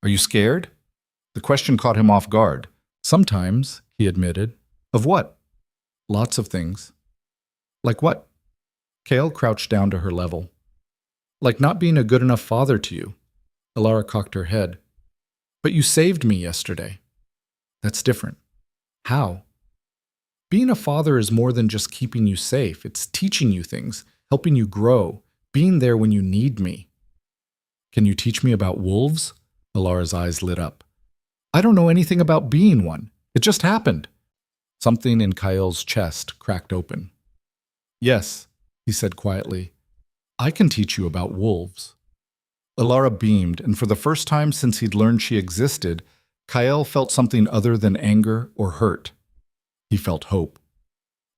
Are you scared? The question caught him off guard. Sometimes, he admitted. Of what? Lots of things. Like what? Kael crouched down to her level. Like not being a good enough father to you. Alara cocked her head. But you saved me yesterday. That's different. How? Being a father is more than just keeping you safe. It's teaching you things, helping you grow, being there when you need me. Can you teach me about wolves? Alara's eyes lit up. I don't know anything about being one. It just happened. Something in Kael's chest cracked open. Yes, he said quietly. I can teach you about wolves. Alara beamed, and for the first time since he'd learned she existed, Kael felt something other than anger or hurt. He felt hope.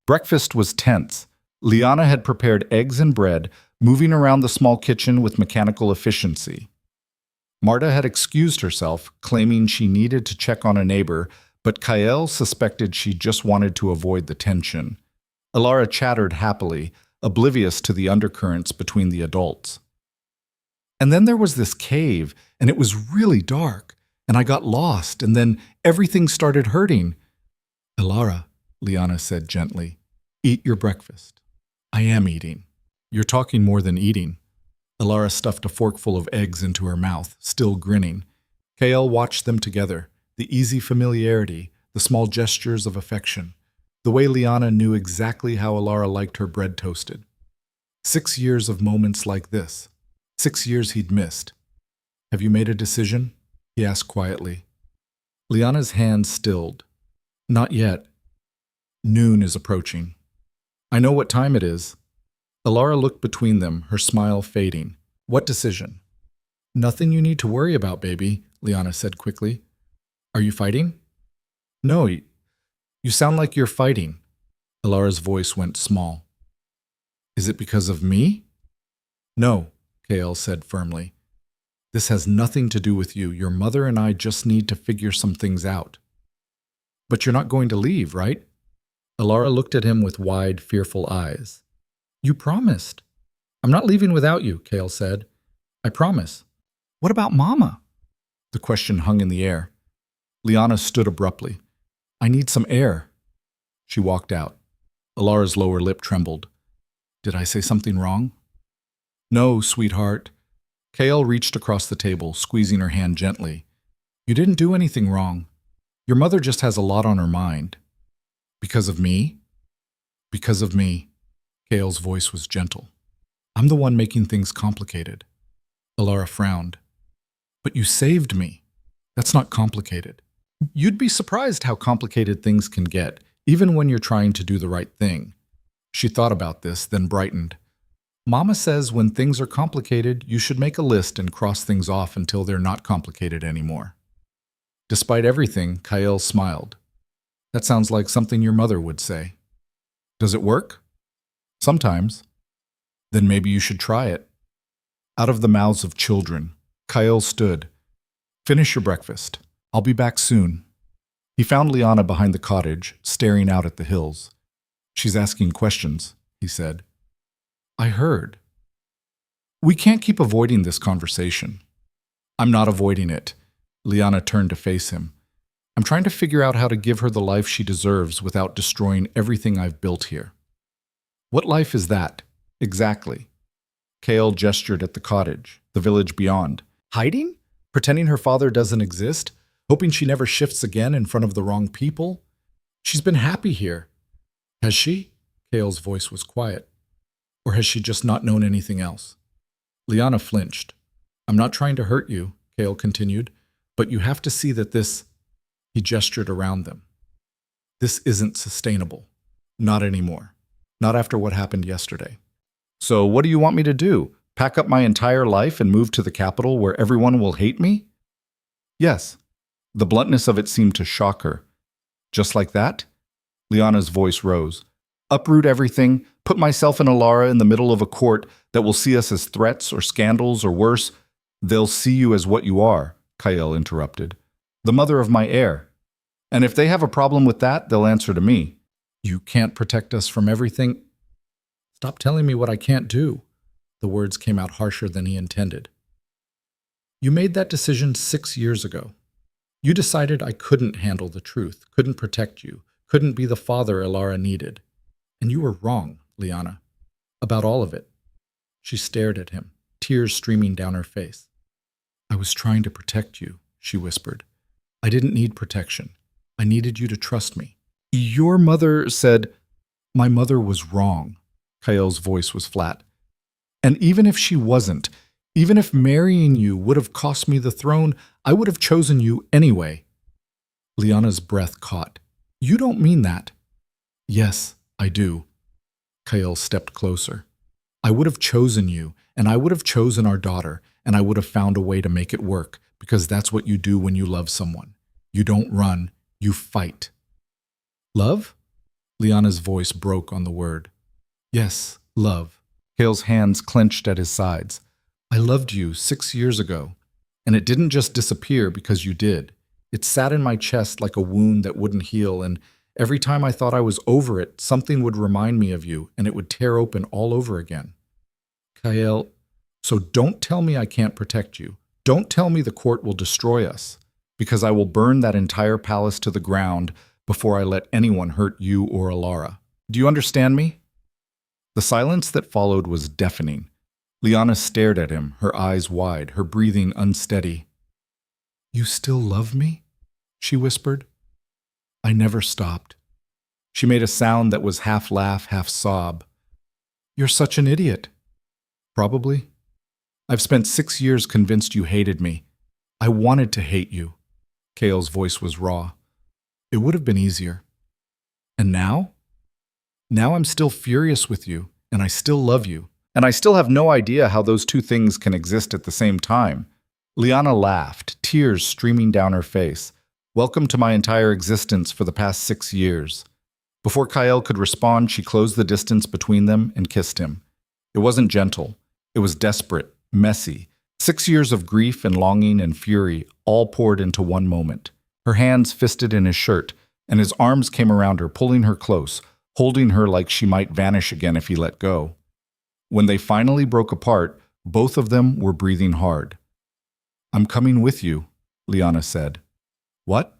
Breakfast was tense. Lyanna had prepared eggs and bread, moving around the small kitchen with mechanical efficiency. Marta had excused herself, claiming she needed to check on a neighbor, but Kael suspected she just wanted to avoid the tension. Alara chattered happily, oblivious to the undercurrents between the adults. And then there was this cave, and it was really dark, and I got lost, and then everything started hurting. Alara, Lyanna said gently, eat your breakfast. I am eating. You're talking more than eating. Alara stuffed a forkful of eggs into her mouth, still grinning. Kael watched them together, the easy familiarity, the small gestures of affection, the way Lyanna knew exactly how Alara liked her bread toasted. 6 years of moments like this. 6 years he'd missed. "Have you made a decision?" he asked quietly. Lyanna's hand stilled. "Not yet. Noon is approaching." "I know what time it is." Alara looked between them, her smile fading. "What decision?" "Nothing you need to worry about, baby," Lyanna said quickly. "Are you fighting?" "No, you sound like you're fighting." Alara's voice went small. "Is it because of me?" "No," Kael said firmly. "This has nothing to do with you. Your mother and I just need to figure some things out." "But you're not going to leave, right?" Alara looked at him with wide, fearful eyes. "You promised." "I'm not leaving without you," Kael said. "I promise." "What about Mama?" The question hung in the air. Lyanna stood abruptly. "I need some air." She walked out. Alara's lower lip trembled. "Did I say something wrong?" "No, sweetheart." Kael reached across the table, squeezing her hand gently. "You didn't do anything wrong. Your mother just has a lot on her mind." "Because of me?" "Because of me." Kael's voice was gentle. "I'm the one making things complicated." Alara frowned. "But you saved me. That's not complicated." "You'd be surprised how complicated things can get, even when you're trying to do the right thing." She thought about this, then brightened. "Mama says when things are complicated, you should make a list and cross things off until they're not complicated anymore." Despite everything, Kael smiled. "That sounds like something your mother would say." "Does it work?" "Sometimes." "Then maybe you should try it." Out of the mouths of children, Kael stood. "Finish your breakfast. I'll be back soon." He found Lyanna behind the cottage, staring out at the hills. "She's asking questions," he said. "I heard." "We can't keep avoiding this conversation." "I'm not avoiding it." Lyanna turned to face him. "I'm trying to figure out how to give her the life she deserves without destroying everything I've built here." "What life is that, exactly?" Kael gestured at the cottage, the village beyond. "Hiding? Pretending her father doesn't exist? Hoping she never shifts again in front of the wrong people? She's been happy here." "Has she?" Kael's voice was quiet. "Or has she just not known anything else?" Lyanna flinched. "I'm not trying to hurt you," Kael continued, "but you have to see that this—" He gestured around them. "This isn't sustainable. Not anymore. Not after what happened yesterday. So what do you want me to do? Pack up my entire life and move to the capital where everyone will hate me?" "Yes." The bluntness of it seemed to shock her. "Just like that?" Lyanna's voice rose. "Uproot everything, put myself and Alara in the middle of a court that will see us as threats or scandals or worse." "They'll see you as what you are," Kael interrupted. "The mother of my heir. And if they have a problem with that, they'll answer to me." "You can't protect us from everything." "Stop telling me what I can't do." The words came out harsher than he intended. "You made that decision 6 years ago. You decided I couldn't handle the truth, couldn't protect you, couldn't be the father Alara needed. And you were wrong, Lyanna. About all of it." She stared at him, tears streaming down her face. "I was trying to protect you," she whispered. "I didn't need protection. I needed you to trust me." "Your mother said—" "My mother was wrong." Kael's voice was flat. "And even if she wasn't, even if marrying you would have cost me the throne, I would have chosen you anyway." Lyanna's breath caught. "You don't mean that." "Yes, I do." Kael stepped closer. "I would have chosen you, and I would have chosen our daughter, and I would have found a way to make it work, because that's what you do when you love someone. You don't run, you fight." "Love?" Lyanna's voice broke on the word. "Yes, love." Kael's hands clenched at his sides. "I loved you 6 years ago, and it didn't just disappear because you did. It sat in my chest like a wound that wouldn't heal, and every time I thought I was over it, something would remind me of you, and it would tear open all over again." "Kael, so don't tell me I can't protect you. Don't tell me the court will destroy us, because I will burn that entire palace to the ground before I let anyone hurt you or Alara. Do you understand me?" The silence that followed was deafening. Lyanna stared at him, her eyes wide, her breathing unsteady. "You still love me?" she whispered. I never stopped. She made a sound that was half laugh, half sob. "You're such an idiot." "Probably. I've spent 6 years convinced you hated me. I wanted to hate you." Kale's voice was raw. "It would have been easier. And now? Now I'm still furious with you, and I still love you. And I still have no idea how those two things can exist at the same time." Lyanna laughed, tears streaming down her face. "Welcome to my entire existence for the past 6 years." Before Kyle could respond, she closed the distance between them and kissed him. It wasn't gentle. It was desperate, messy. 6 years of grief and longing and fury, all poured into one moment. Her hands fisted in his shirt, and his arms came around her, pulling her close, holding her like she might vanish again if he let go. When they finally broke apart, both of them were breathing hard. "I'm coming with you," Lyanna said. "What?"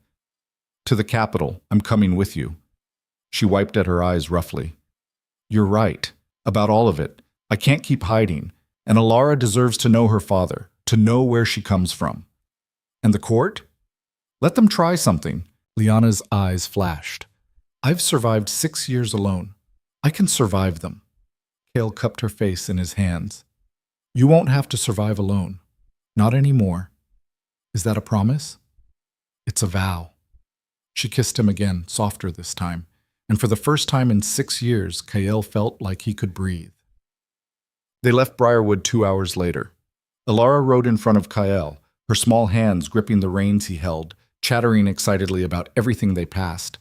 "To the capital. I'm coming with you." She wiped at her eyes roughly. "You're right. About all of it. I can't keep hiding. And Alara deserves to know her father, to know where she comes from." "And the court?" "Let them try something." Lyanna's eyes flashed. "I've survived 6 years alone. I can survive them." Kale cupped her face in his hands. "You won't have to survive alone. Not anymore. Is that a promise?" "It's a vow." She kissed him again, softer this time, and for the first time in 6 years, Kale felt like he could breathe. They left Briarwood 2 hours later. Alara rode in front of Kyle, her small hands gripping the reins he held, chattering excitedly about everything they passed.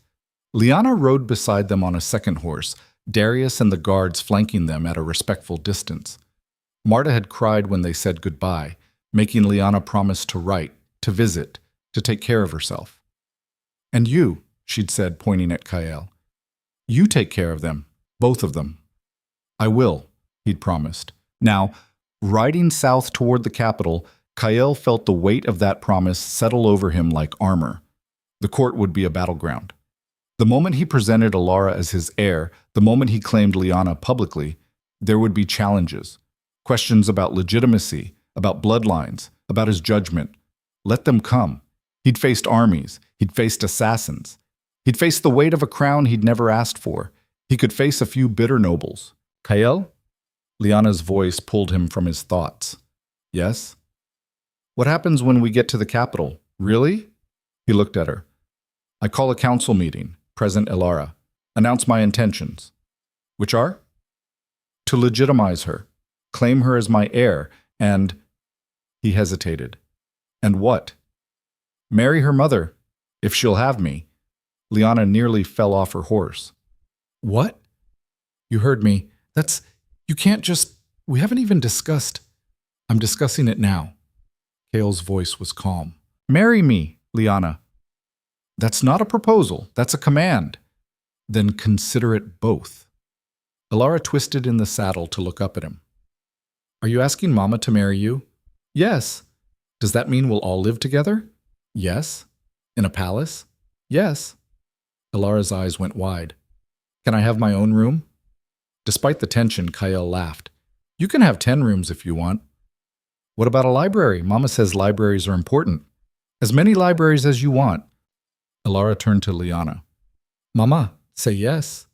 Lyanna rode beside them on a second horse, Darius and the guards flanking them at a respectful distance. Marta had cried when they said goodbye, making Lyanna promise to write, to visit, to take care of herself. "And you," she'd said, pointing at Kyle. "You take care of them, both of them." "I will," he'd promised. Now, riding south toward the capital, Kyle felt the weight of that promise settle over him like armor. The court would be a battleground. The moment he presented Alara as his heir, the moment he claimed Lyanna publicly, there would be challenges. Questions about legitimacy, about bloodlines, about his judgment. Let them come. He'd faced armies. He'd faced assassins. He'd faced the weight of a crown he'd never asked for. He could face a few bitter nobles. "Kyle?" Lyanna's voice pulled him from his thoughts. "Yes?" "What happens when we get to the capital? Really?" He looked at her. "I call a council meeting. Present Alara. Announce my intentions." "Which are?" "To legitimize her. Claim her as my heir, and—" He hesitated. "And what?" "Marry her mother, if she'll have me." Lyanna nearly fell off her horse. "What?" "You heard me. You can't just— We haven't even discussed—" "I'm discussing it now." Kale's voice was calm. "Marry me, Lyanna." "That's not a proposal. That's a command." "Then consider it both." Alara twisted in the saddle to look up at him. "Are you asking Mama to marry you?" "Yes." "Does that mean we'll all live together?" "Yes." "In a palace?" "Yes." Alara's eyes went wide. "Can I have my own room?" Despite the tension, Kyle laughed. "You can have 10 rooms if you want." "What about a library? Mama says libraries are important." "As many libraries as you want." Alara turned to Lyanna. "Mama, say yes."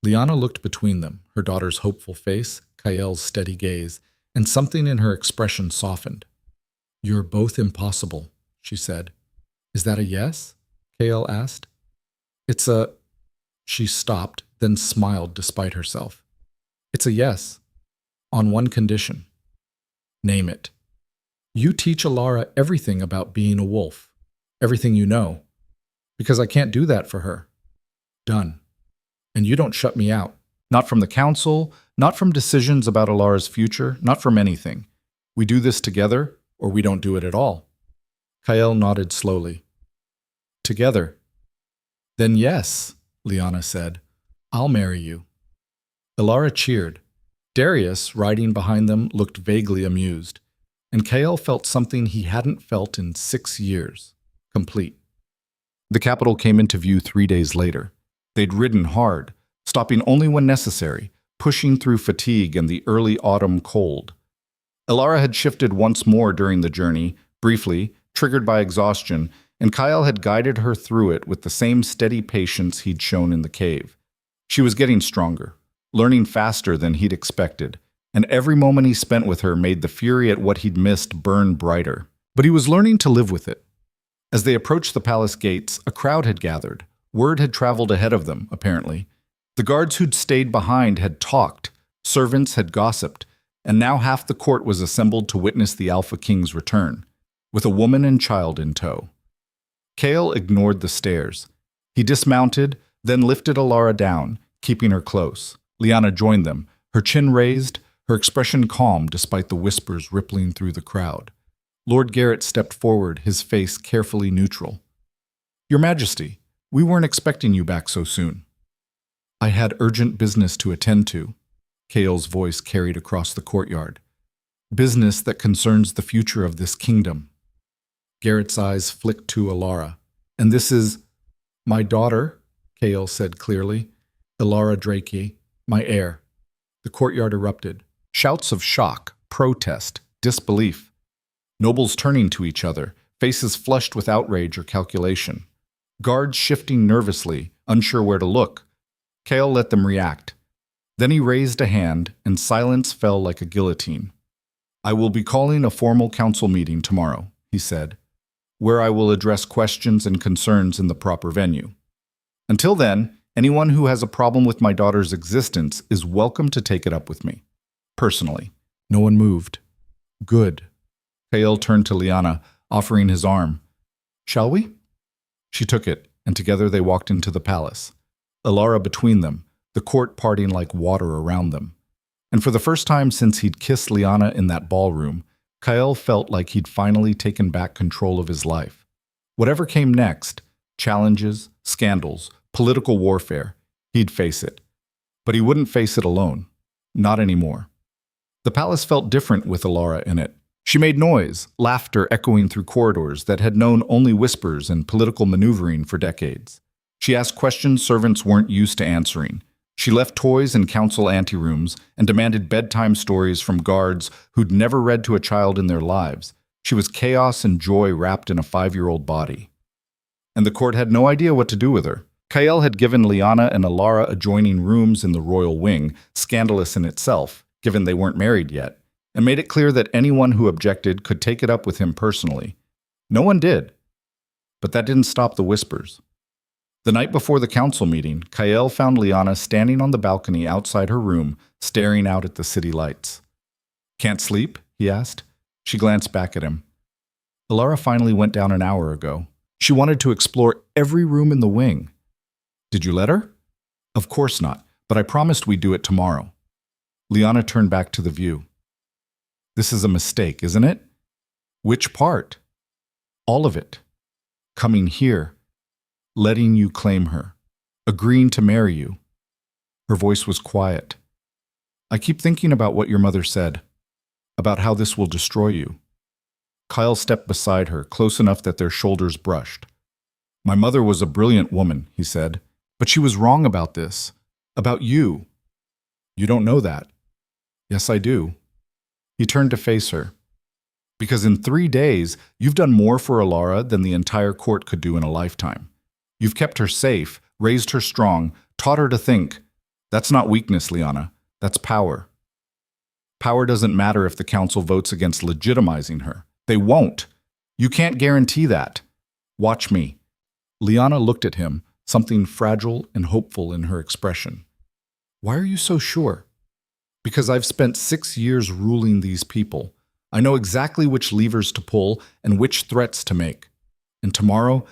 Lyanna looked between them, her daughter's hopeful face, Kyle's steady gaze, and something in her expression softened. "You're both impossible," she said. "Is that a yes?" Kyle asked. "It's a—" She stopped, then smiled despite herself. "It's a yes, on one condition." "Name it." "You teach Alara everything about being a wolf, everything you know, because I can't do that for her." "Done. And you don't shut me out. Not from the council, not from decisions about Alara's future, not from anything. We do this together, or we don't do it at all." Kyle nodded slowly. "Together." "Then yes," Lyanna said. "I'll marry you." Alara cheered. Darius, riding behind them, looked vaguely amused, and Kyle felt something he hadn't felt in 6 years. Complete. The capital came into view 3 days later. They'd ridden hard, stopping only when necessary, pushing through fatigue and the early autumn cold. Elara had shifted once more during the journey, briefly, triggered by exhaustion, and Kyle had guided her through it with the same steady patience he'd shown in the cave. She was getting stronger, learning faster than he'd expected, and every moment he spent with her made the fury at what he'd missed burn brighter. But he was learning to live with it. As they approached the palace gates, a crowd had gathered. Word had traveled ahead of them, apparently. The guards who'd stayed behind had talked, servants had gossiped, and now half the court was assembled to witness the Alpha King's return, with a woman and child in tow. Kale ignored the stares. He dismounted, then lifted Elara down, keeping her close. Lyanna joined them, her chin raised, her expression calm despite the whispers rippling through the crowd. Lord Garrett stepped forward, his face carefully neutral. "Your Majesty, we weren't expecting you back so soon." "I had urgent business to attend to," Kale's voice carried across the courtyard. "Business that concerns the future of this kingdom." Garrett's eyes flicked to Elara. "And this is—" "My daughter," Kale said clearly. "Elara Drake, my heir." The courtyard erupted. Shouts of shock, protest, disbelief. Nobles turning to each other, faces flushed with outrage or calculation. Guards shifting nervously, unsure where to look. Kale let them react. Then he raised a hand, and silence fell like a guillotine. "I will be calling a formal council meeting tomorrow," he said, "where I will address questions and concerns in the proper venue. Until then, anyone who has a problem with my daughter's existence is welcome to take it up with me. Personally." No one moved. "Good." Kale turned to Lyanna, offering his arm. "Shall we?" She took it, and together they walked into the palace. Elara between them, the court parting like water around them. And for the first time since he'd kissed Lyanna in that ballroom, Kyle felt like he'd finally taken back control of his life. Whatever came next, challenges, scandals, political warfare, he'd face it. But he wouldn't face it alone. Not anymore. The palace felt different with Elara in it. She made noise, laughter echoing through corridors that had known only whispers and political maneuvering for decades. She asked questions servants weren't used to answering. She left toys in council anterooms and demanded bedtime stories from guards who'd never read to a child in their lives. She was chaos and joy wrapped in a 5-year-old body. And the court had no idea what to do with her. Kyle had given Lyanna and Elara adjoining rooms in the royal wing, scandalous in itself, given they weren't married yet, and made it clear that anyone who objected could take it up with him personally. No one did. But that didn't stop the whispers. The night before the council meeting, Kyle found Lyanna standing on the balcony outside her room, staring out at the city lights. "Can't sleep?" he asked. She glanced back at him. "Elara finally went down an hour ago. She wanted to explore every room in the wing." "Did you let her?" "Of course not, but I promised we'd do it tomorrow." Lyanna turned back to the view. "This is a mistake, isn't it?" "Which part?" "All of it. Coming here. Letting you claim her. Agreeing to marry you." Her voice was quiet. "I keep thinking about what your mother said. About how this will destroy you." Kyle stepped beside her, close enough that their shoulders brushed. "My mother was a brilliant woman," he said. "But she was wrong about this. About you." "You don't know that." "Yes, I do." He turned to face her. "Because in 3 days, you've done more for Elara than the entire court could do in a lifetime. You've kept her safe, raised her strong, taught her to think. That's not weakness, Lyanna. That's power. Power doesn't matter if the council votes against legitimizing her. They won't. You can't guarantee that. Watch me." Lyanna looked at him, something fragile and hopeful in her expression. "Why are you so sure?" "Because I've spent 6 years ruling these people. I know exactly which levers to pull and which threats to make. And tomorrow,"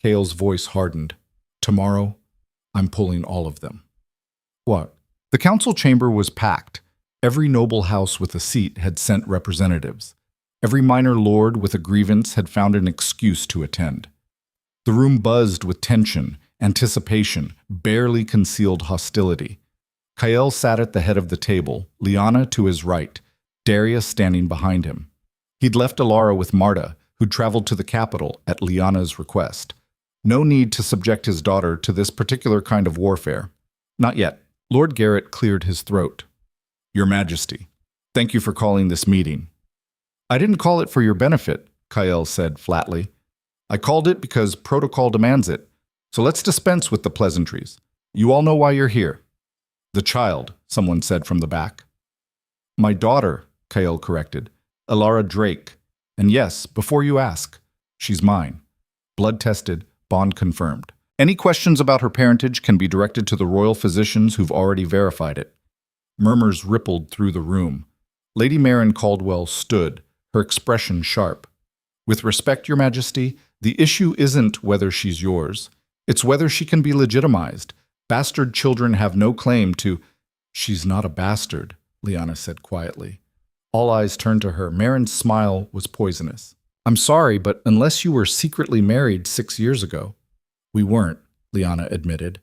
Kale's voice hardened, "tomorrow, I'm pulling all of them." "What?" The council chamber was packed. Every noble house with a seat had sent representatives. Every minor lord with a grievance had found an excuse to attend. The room buzzed with tension, anticipation, barely concealed hostility. Kyle sat at the head of the table, Lyanna to his right, Darius standing behind him. He'd left Elara with Marta, who'd traveled to the capital at Lyanna's request. No need to subject his daughter to this particular kind of warfare. Not yet. Lord Garrett cleared his throat. "Your Majesty." Thank you for calling this meeting. I didn't call it for your benefit, Kael said flatly. I called it because protocol demands it. So let's dispense with the pleasantries. You all know why you're here. The child, someone said from the back. My daughter, Kael corrected. Lyanna Drake. And yes, before you ask, she's mine. Blood tested, bond confirmed. Any questions about her parentage can be directed to the royal physicians who've already verified it. Murmurs rippled through the room. Lady Marin Caldwell stood, her expression sharp. With respect, Your Majesty, the issue isn't whether she's yours. It's whether she can be legitimized. Bastard children have no claim to— She's not a bastard, Lyanna said quietly. All eyes turned to her. Marin's smile was poisonous. I'm sorry, but unless you were secretly married 6 years ago— We weren't, Lyanna admitted.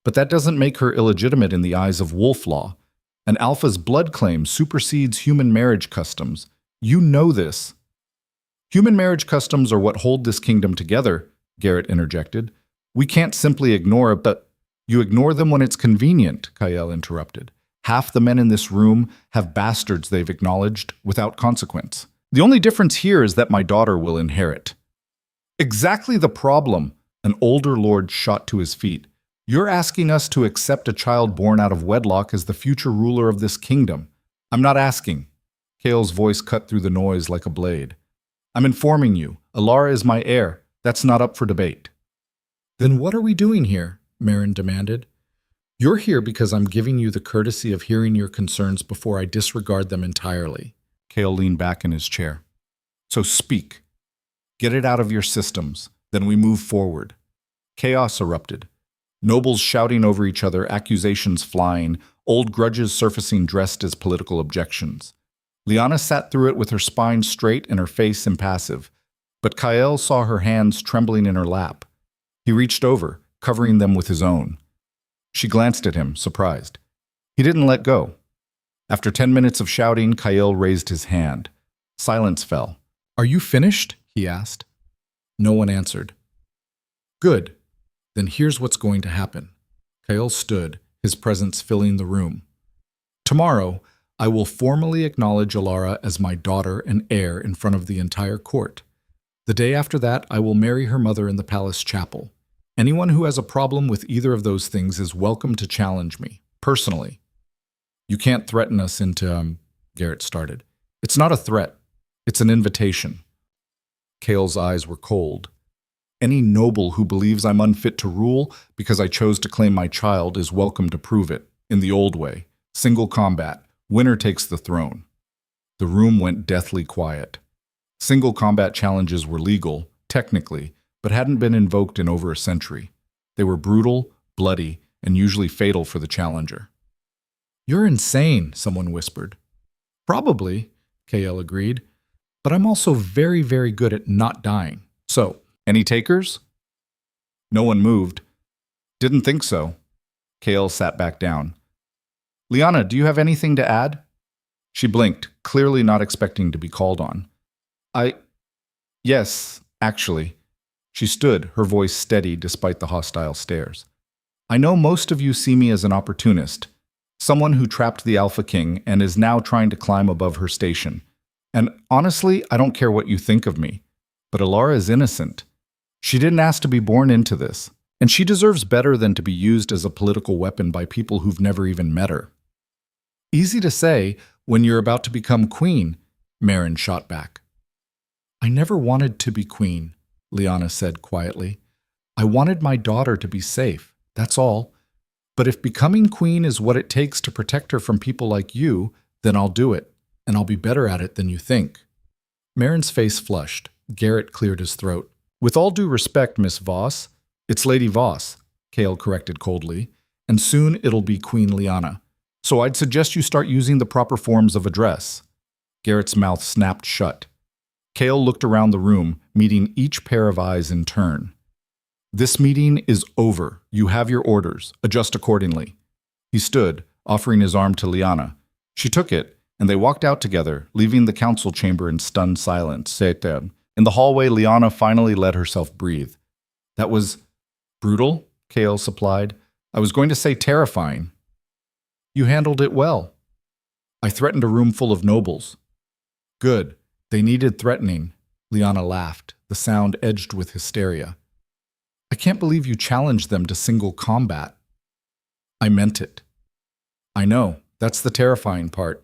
But that doesn't make her illegitimate in the eyes of wolf law. An alpha's blood claim supersedes human marriage customs. You know this. Human marriage customs are what hold this kingdom together, Garrett interjected. We can't simply ignore it, but you ignore them when it's convenient, Kael interrupted. Half the men in this room have bastards they've acknowledged without consequence. The only difference here is that my daughter will inherit. Exactly the problem, an older lord shot to his feet. You're asking us to accept a child born out of wedlock as the future ruler of this kingdom. I'm not asking. Kael's voice cut through the noise like a blade. I'm informing you. Lyanna is my heir. That's not up for debate. Then what are we doing here? Marin demanded. You're here because I'm giving you the courtesy of hearing your concerns before I disregard them entirely. Kael leaned back in his chair. So speak. Get it out of your systems. Then we move forward. Chaos erupted. Nobles shouting over each other, accusations flying, old grudges surfacing dressed as political objections. Lyanna sat through it with her spine straight and her face impassive, but Kael saw her hands trembling in her lap. He reached over, covering them with his own. She glanced at him, surprised. He didn't let go. After 10 minutes of shouting, Kael raised his hand. Silence fell. Are you finished? He asked. No one answered. Good. Then here's what's going to happen. Kael stood, his presence filling the room. Tomorrow, I will formally acknowledge Lyanna as my daughter and heir in front of the entire court. The day after that, I will marry her mother in the palace chapel. Anyone who has a problem with either of those things is welcome to challenge me, personally. You can't threaten us into, Garrett started. It's not a threat. It's an invitation. Kael's eyes were cold. Any noble who believes I'm unfit to rule because I chose to claim my child is welcome to prove it, in the old way. Single combat. Winner takes the throne. The room went deathly quiet. Single combat challenges were legal, technically, but hadn't been invoked in over a century. They were brutal, bloody, and usually fatal for the challenger. You're insane, someone whispered. Probably, Kael agreed, but I'm also very, very good at not dying. So, any takers? No one moved. Didn't think so. Kael sat back down. Lyanna, do you have anything to add? She blinked, clearly not expecting to be called on. Yes, actually. She stood, her voice steady despite the hostile stares. I know most of you see me as an opportunist, someone who trapped the Alpha King and is now trying to climb above her station. And honestly, I don't care what you think of me. But Lyanna is innocent. She didn't ask to be born into this, and she deserves better than to be used as a political weapon by people who've never even met her. Easy to say when you're about to become queen, Marin shot back. I never wanted to be queen, Lyanna said quietly. I wanted my daughter to be safe, that's all. But if becoming queen is what it takes to protect her from people like you, then I'll do it, and I'll be better at it than you think. Marin's face flushed. Garrett cleared his throat. With all due respect, Miss Voss, it's Lady Voss, Kael corrected coldly, and soon it'll be Queen Lyanna. So I'd suggest you start using the proper forms of address. Garrett's mouth snapped shut. Kael looked around the room, meeting each pair of eyes in turn. This meeting is over. You have your orders. Adjust accordingly. He stood, offering his arm to Lyanna. She took it, and they walked out together, leaving the council chamber in stunned silence. In the hallway, Lyanna finally let herself breathe. That was brutal, Kael supplied. I was going to say terrifying. You handled it well. I threatened a room full of nobles. Good. They needed threatening. Lyanna laughed, the sound edged with hysteria. I can't believe you challenged them to single combat. I meant it. I know. That's the terrifying part.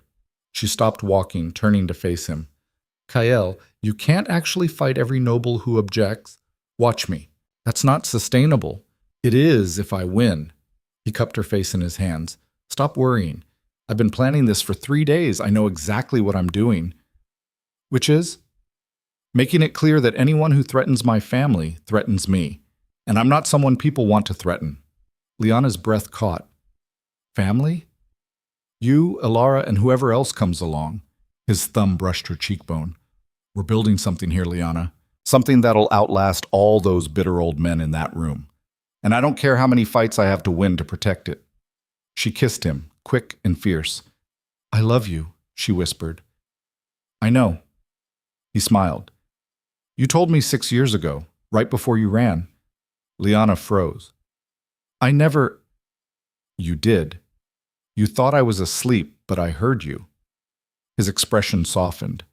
She stopped walking, turning to face him. Kael, you can't actually fight every noble who objects. Watch me. That's not sustainable. It is if I win. He cupped her face in his hands. Stop worrying. I've been planning this for 3 days. I know exactly what I'm doing. Which is? Making it clear that anyone who threatens my family threatens me. And I'm not someone people want to threaten. Lyanna's breath caught. Family? You, Elara, and whoever else comes along. His thumb brushed her cheekbone. We're building something here, Lyanna. Something that'll outlast all those bitter old men in that room. And I don't care how many fights I have to win to protect it. She kissed him, quick and fierce. I love you, she whispered. I know. He smiled. You told me 6 years ago, right before you ran. Lyanna froze. I never... You did. You thought I was asleep, but I heard you. His expression softened.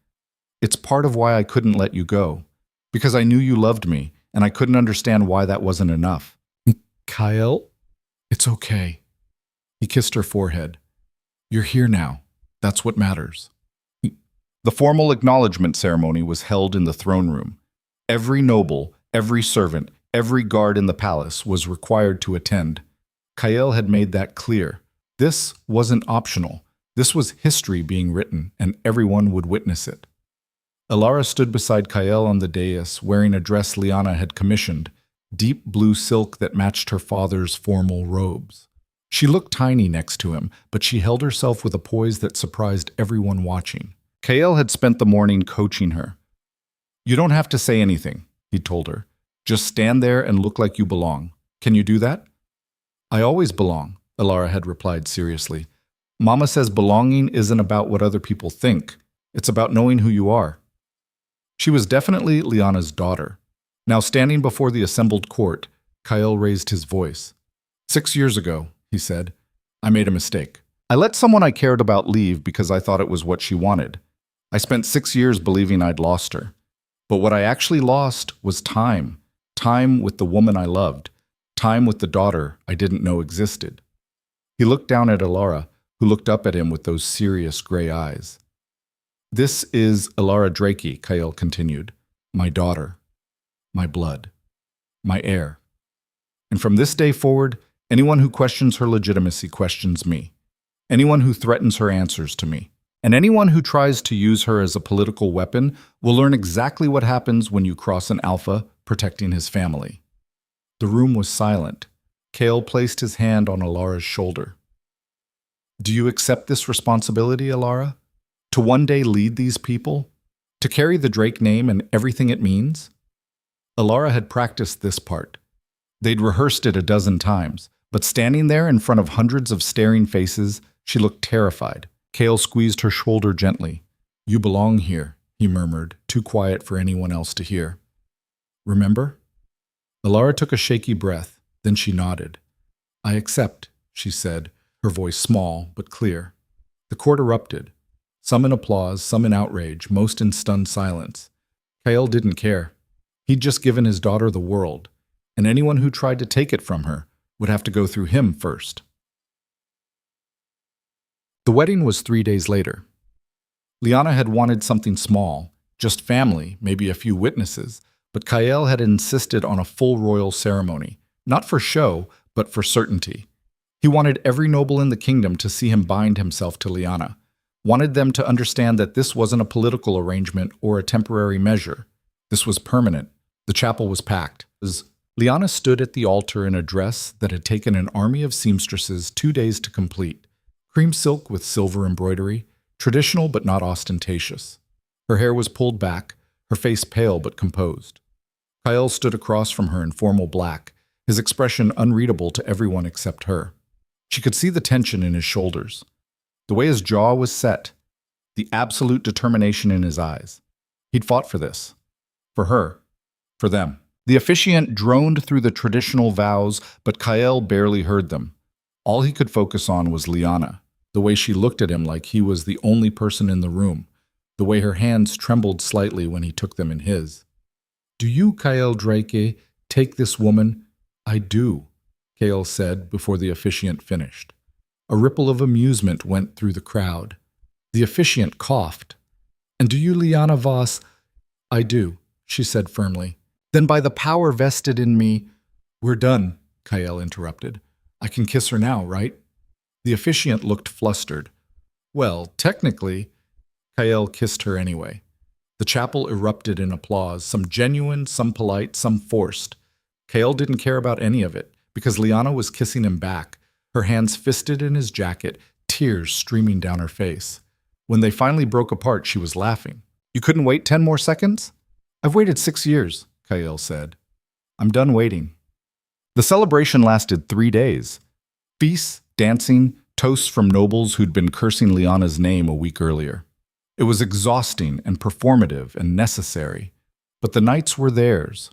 It's part of why I couldn't let you go. Because I knew you loved me, and I couldn't understand why that wasn't enough. Kyle? It's okay. He kissed her forehead. You're here now. That's what matters. The formal acknowledgement ceremony was held in the throne room. Every noble, every servant, every guard in the palace was required to attend. Kael had made that clear. This wasn't optional. This was history being written, and everyone would witness it. Elara stood beside Kael on the dais, wearing a dress Lyanna had commissioned, deep blue silk that matched her father's formal robes. She looked tiny next to him, but she held herself with a poise that surprised everyone watching. Kael had spent the morning coaching her. You don't have to say anything, he told her. Just stand there and look like you belong. Can you do that? I always belong, Elara had replied seriously. Mama says belonging isn't about what other people think. It's about knowing who you are. She was definitely Lyanna's daughter. Now standing before the assembled court, Kael raised his voice. 6 years ago, he said, I made a mistake. I let someone I cared about leave because I thought it was what she wanted. I spent 6 years believing I'd lost her. But what I actually lost was time. Time with the woman I loved. Time with the daughter I didn't know existed. He looked down at Elara, who looked up at him with those serious gray eyes. This is Elara Drakey, Kael continued. My daughter. My blood. My heir. And from this day forward, anyone who questions her legitimacy questions me. Anyone who threatens her answers to me. And anyone who tries to use her as a political weapon will learn exactly what happens when you cross an alpha protecting his family. The room was silent. Kael placed his hand on Elara's shoulder. Do you accept this responsibility, Elara? To one day lead these people? To carry the Drake name and everything it means? Elara had practiced this part. They'd rehearsed it a dozen times, but standing there in front of hundreds of staring faces, she looked terrified. Kael squeezed her shoulder gently. You belong here, he murmured, too quiet for anyone else to hear. Remember? Elara took a shaky breath, then she nodded. I accept, she said, her voice small but clear. The court erupted, some in applause, some in outrage, most in stunned silence. Kael didn't care. He'd just given his daughter the world, and anyone who tried to take it from her would have to go through him first. The wedding was 3 days later. Lyanna had wanted something small, just family, maybe a few witnesses, but Kael had insisted on a full royal ceremony, not for show, but for certainty. He wanted every noble in the kingdom to see him bind himself to Lyanna, wanted them to understand that this wasn't a political arrangement or a temporary measure. This was permanent. The chapel was packed. Lyanna stood at the altar in a dress that had taken an army of seamstresses 2 days to complete. Cream silk with silver embroidery, traditional but not ostentatious. Her hair was pulled back, her face pale but composed. Kael stood across from her in formal black, his expression unreadable to everyone except her. She could see the tension in his shoulders, the way his jaw was set, the absolute determination in his eyes. He'd fought for this. For her. For them. The officiant droned through the traditional vows, but Kael barely heard them. All he could focus on was Lyanna. The way she looked at him like he was the only person in the room. The way her hands trembled slightly when he took them in his. "Do you, Kael Drake, take this woman?" "I do," Kael said before the officiant finished. A ripple of amusement went through the crowd. The officiant coughed. "And do you, Lyanna Voss?" "I do," she said firmly. "Then by the power vested in me—" "We're done," Kael interrupted. "I can kiss her now, right?" The officiant looked flustered. "Well, technically—" Kael kissed her anyway. The chapel erupted in applause, some genuine, some polite, some forced. Kael didn't care about any of it, because Lyanna was kissing him back, her hands fisted in his jacket, tears streaming down her face. When they finally broke apart, she was laughing. "You couldn't wait 10 more seconds?" "I've waited 6 years," Kael said. "I'm done waiting." The celebration lasted 3 days. Feasts, dancing, toasts from nobles who'd been cursing Lyanna's name a week earlier. It was exhausting and performative and necessary, but the nights were theirs.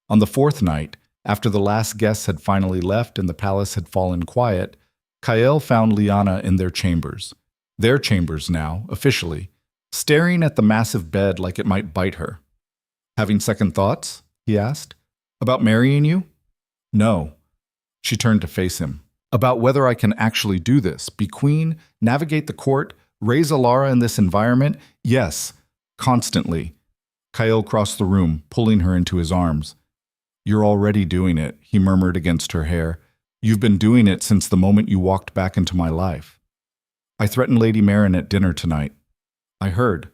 On the 4th night, after the last guests had finally left and the palace had fallen quiet, Kael found Lyanna in their chambers. Their chambers now, officially, staring at the massive bed like it might bite her. "Having second thoughts?" he asked. "About marrying you?" "No." She turned to face him. "About whether I can actually do this, be queen, navigate the court, raise Alara in this environment? Yes, constantly." Kael crossed the room, pulling her into his arms. "You're already doing it," he murmured against her hair. "You've been doing it since the moment you walked back into my life. I threatened Lady Marin at dinner tonight. I heard.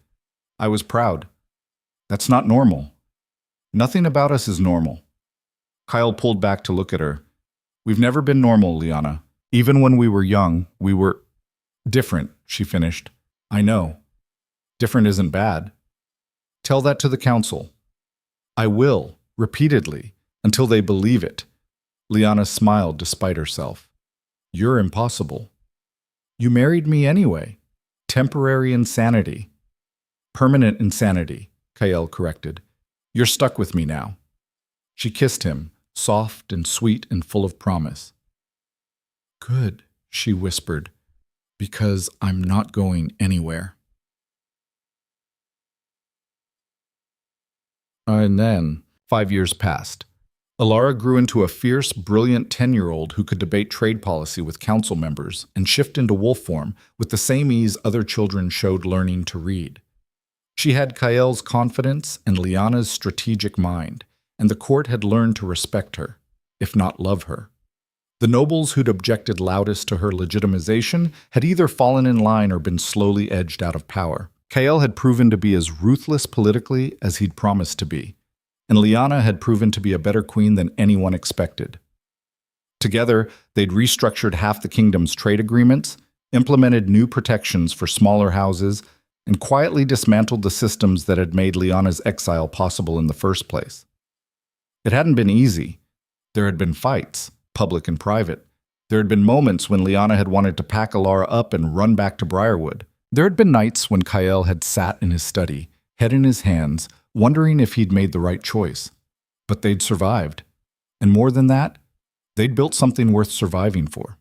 I was proud. That's not normal. Nothing about us is normal." Kael pulled back to look at her. "We've never been normal, Lyanna. Even when we were young, we were different," she finished. "I know. Different isn't bad. Tell that to the council." "I will, repeatedly, until they believe it." Lyanna smiled despite herself. "You're impossible." "You married me anyway. Temporary insanity." "Permanent insanity," Kael corrected. "You're stuck with me now." She kissed him, soft and sweet and full of promise. "Good," she whispered, "because I'm not going anywhere." And then, 5 years passed. Alara grew into a fierce, brilliant 10-year-old who could debate trade policy with council members and shift into wolf form with the same ease other children showed learning to read. She had Kael's confidence and Lyanna's strategic mind, and the court had learned to respect her, if not love her. The nobles who'd objected loudest to her legitimization had either fallen in line or been slowly edged out of power. Kael had proven to be as ruthless politically as he'd promised to be, and Lyanna had proven to be a better queen than anyone expected. Together, they'd restructured half the kingdom's trade agreements, implemented new protections for smaller houses, and quietly dismantled the systems that had made Lyanna's exile possible in the first place. It hadn't been easy. There had been fights, public and private. There had been moments when Lyanna had wanted to pack Alara up and run back to Briarwood. There had been nights when Kael had sat in his study, head in his hands, wondering if he'd made the right choice. But they'd survived. And more than that, they'd built something worth surviving for.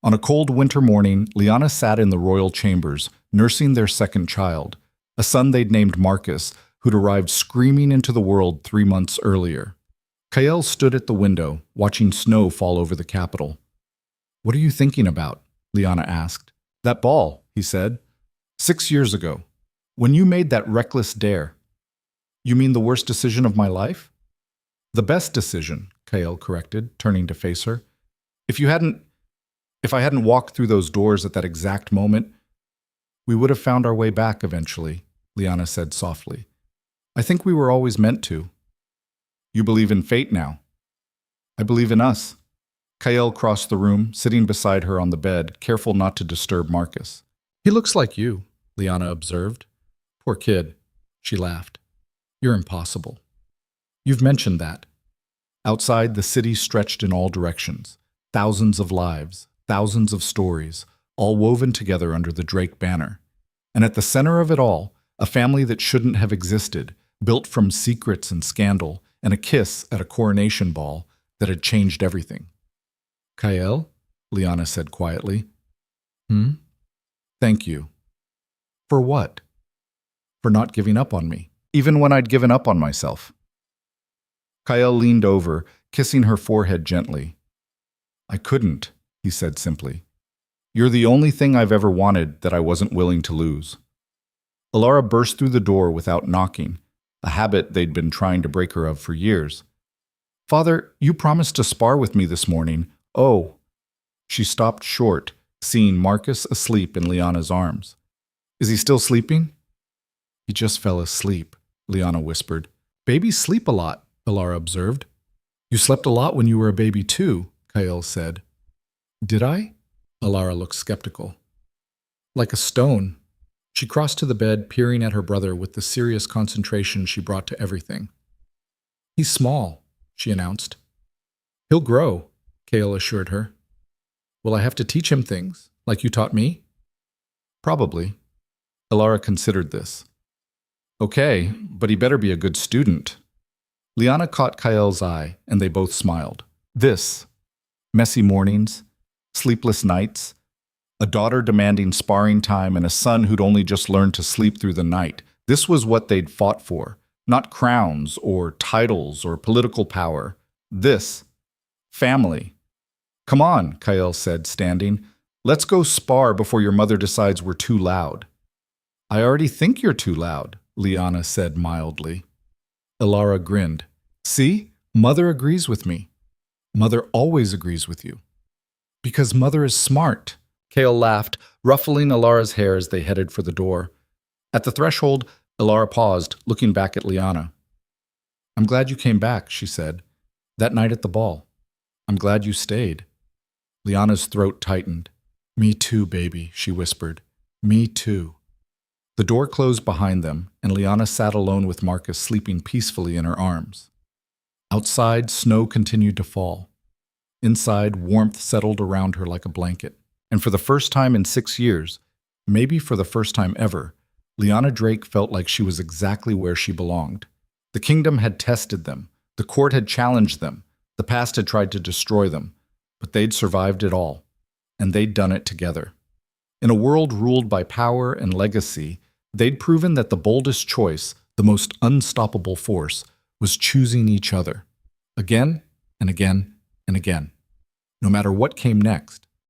On a cold winter morning, Lyanna sat in the royal chambers, nursing their second child, a son they'd named Marcus, who'd arrived screaming into the world 3 months earlier. Kael stood at the window, watching snow fall over the capital. "What are you thinking about?" Lyanna asked. "That ball," he said. 6 years ago, when you made that reckless dare." "You mean the worst decision of my life?" "The best decision," Kael corrected, turning to face her. If I hadn't walked through those doors at that exact moment, we would have found our way back eventually," Lyanna said softly. "I think we were always meant to." "You believe in fate now?" "I believe in us." Kael crossed the room, sitting beside her on the bed, careful not to disturb Marcus. "He looks like you," Lyanna observed. "Poor kid," she laughed. "You're impossible." "You've mentioned that." Outside, the city stretched in all directions. Thousands of lives, thousands of stories, all woven together under the Drake banner. And at the center of it all, a family that shouldn't have existed, built from secrets and scandal, and a kiss at a coronation ball that had changed everything. "Kael," Lyanna said quietly, Hmm? Thank you. For what? For not giving up on me, even when I'd given up on myself. Kyle leaned over, kissing her forehead gently. I couldn't, he said simply. You're the only thing I've ever wanted that I wasn't willing to lose. Alara burst through the door without knocking, a habit they'd been trying to break her of for years. Father, you promised to spar with me this morning. Oh. She stopped short, seeing Marcus asleep in Lyanna's arms. Is he still sleeping? He just fell asleep, Lyanna whispered. Babies sleep a lot, Alara observed. You slept a lot when you were a baby too, Kyle said. Did I? Alara looked skeptical. Like a stone. She crossed to the bed, peering at her brother with the serious concentration she brought to everything. He's small, she announced. He'll grow, Kale assured her. Will I have to teach him things, like you taught me? Probably. Alara considered this. Okay, but he better be a good student. Lyanna caught Kyle's eye, and they both smiled. This. Messy mornings, sleepless nights, a daughter demanding sparring time, and a son who'd only just learned to sleep through the night. This was what they'd fought for. Not crowns or titles or political power. This. Family. Come on, Kyle said, standing. Let's go spar before your mother decides we're too loud. I already think you're too loud, Lyanna said mildly. Alara grinned. See? Mother agrees with me. Mother always agrees with you. Because Mother is smart. Kale laughed, ruffling Alara's hair as they headed for the door. At the threshold, Alara paused, looking back at Lyanna. I'm glad you came back, she said. That night at the ball. I'm glad you stayed. Lyanna's throat tightened. Me too, baby, she whispered. Me too. The door closed behind them, and Lyanna sat alone with Marcus sleeping peacefully in her arms. Outside, snow continued to fall. Inside, warmth settled around her like a blanket. And for the first time in 6 years, maybe for the first time ever, Lyanna Drake felt like she was exactly where she belonged. The kingdom had tested them. The court had challenged them. The past had tried to destroy them. But they'd survived it all. And they'd done it together. In a world ruled by power and legacy, they'd proven that the boldest choice, the most unstoppable force, was choosing each other. Again and again and again. No matter what came next.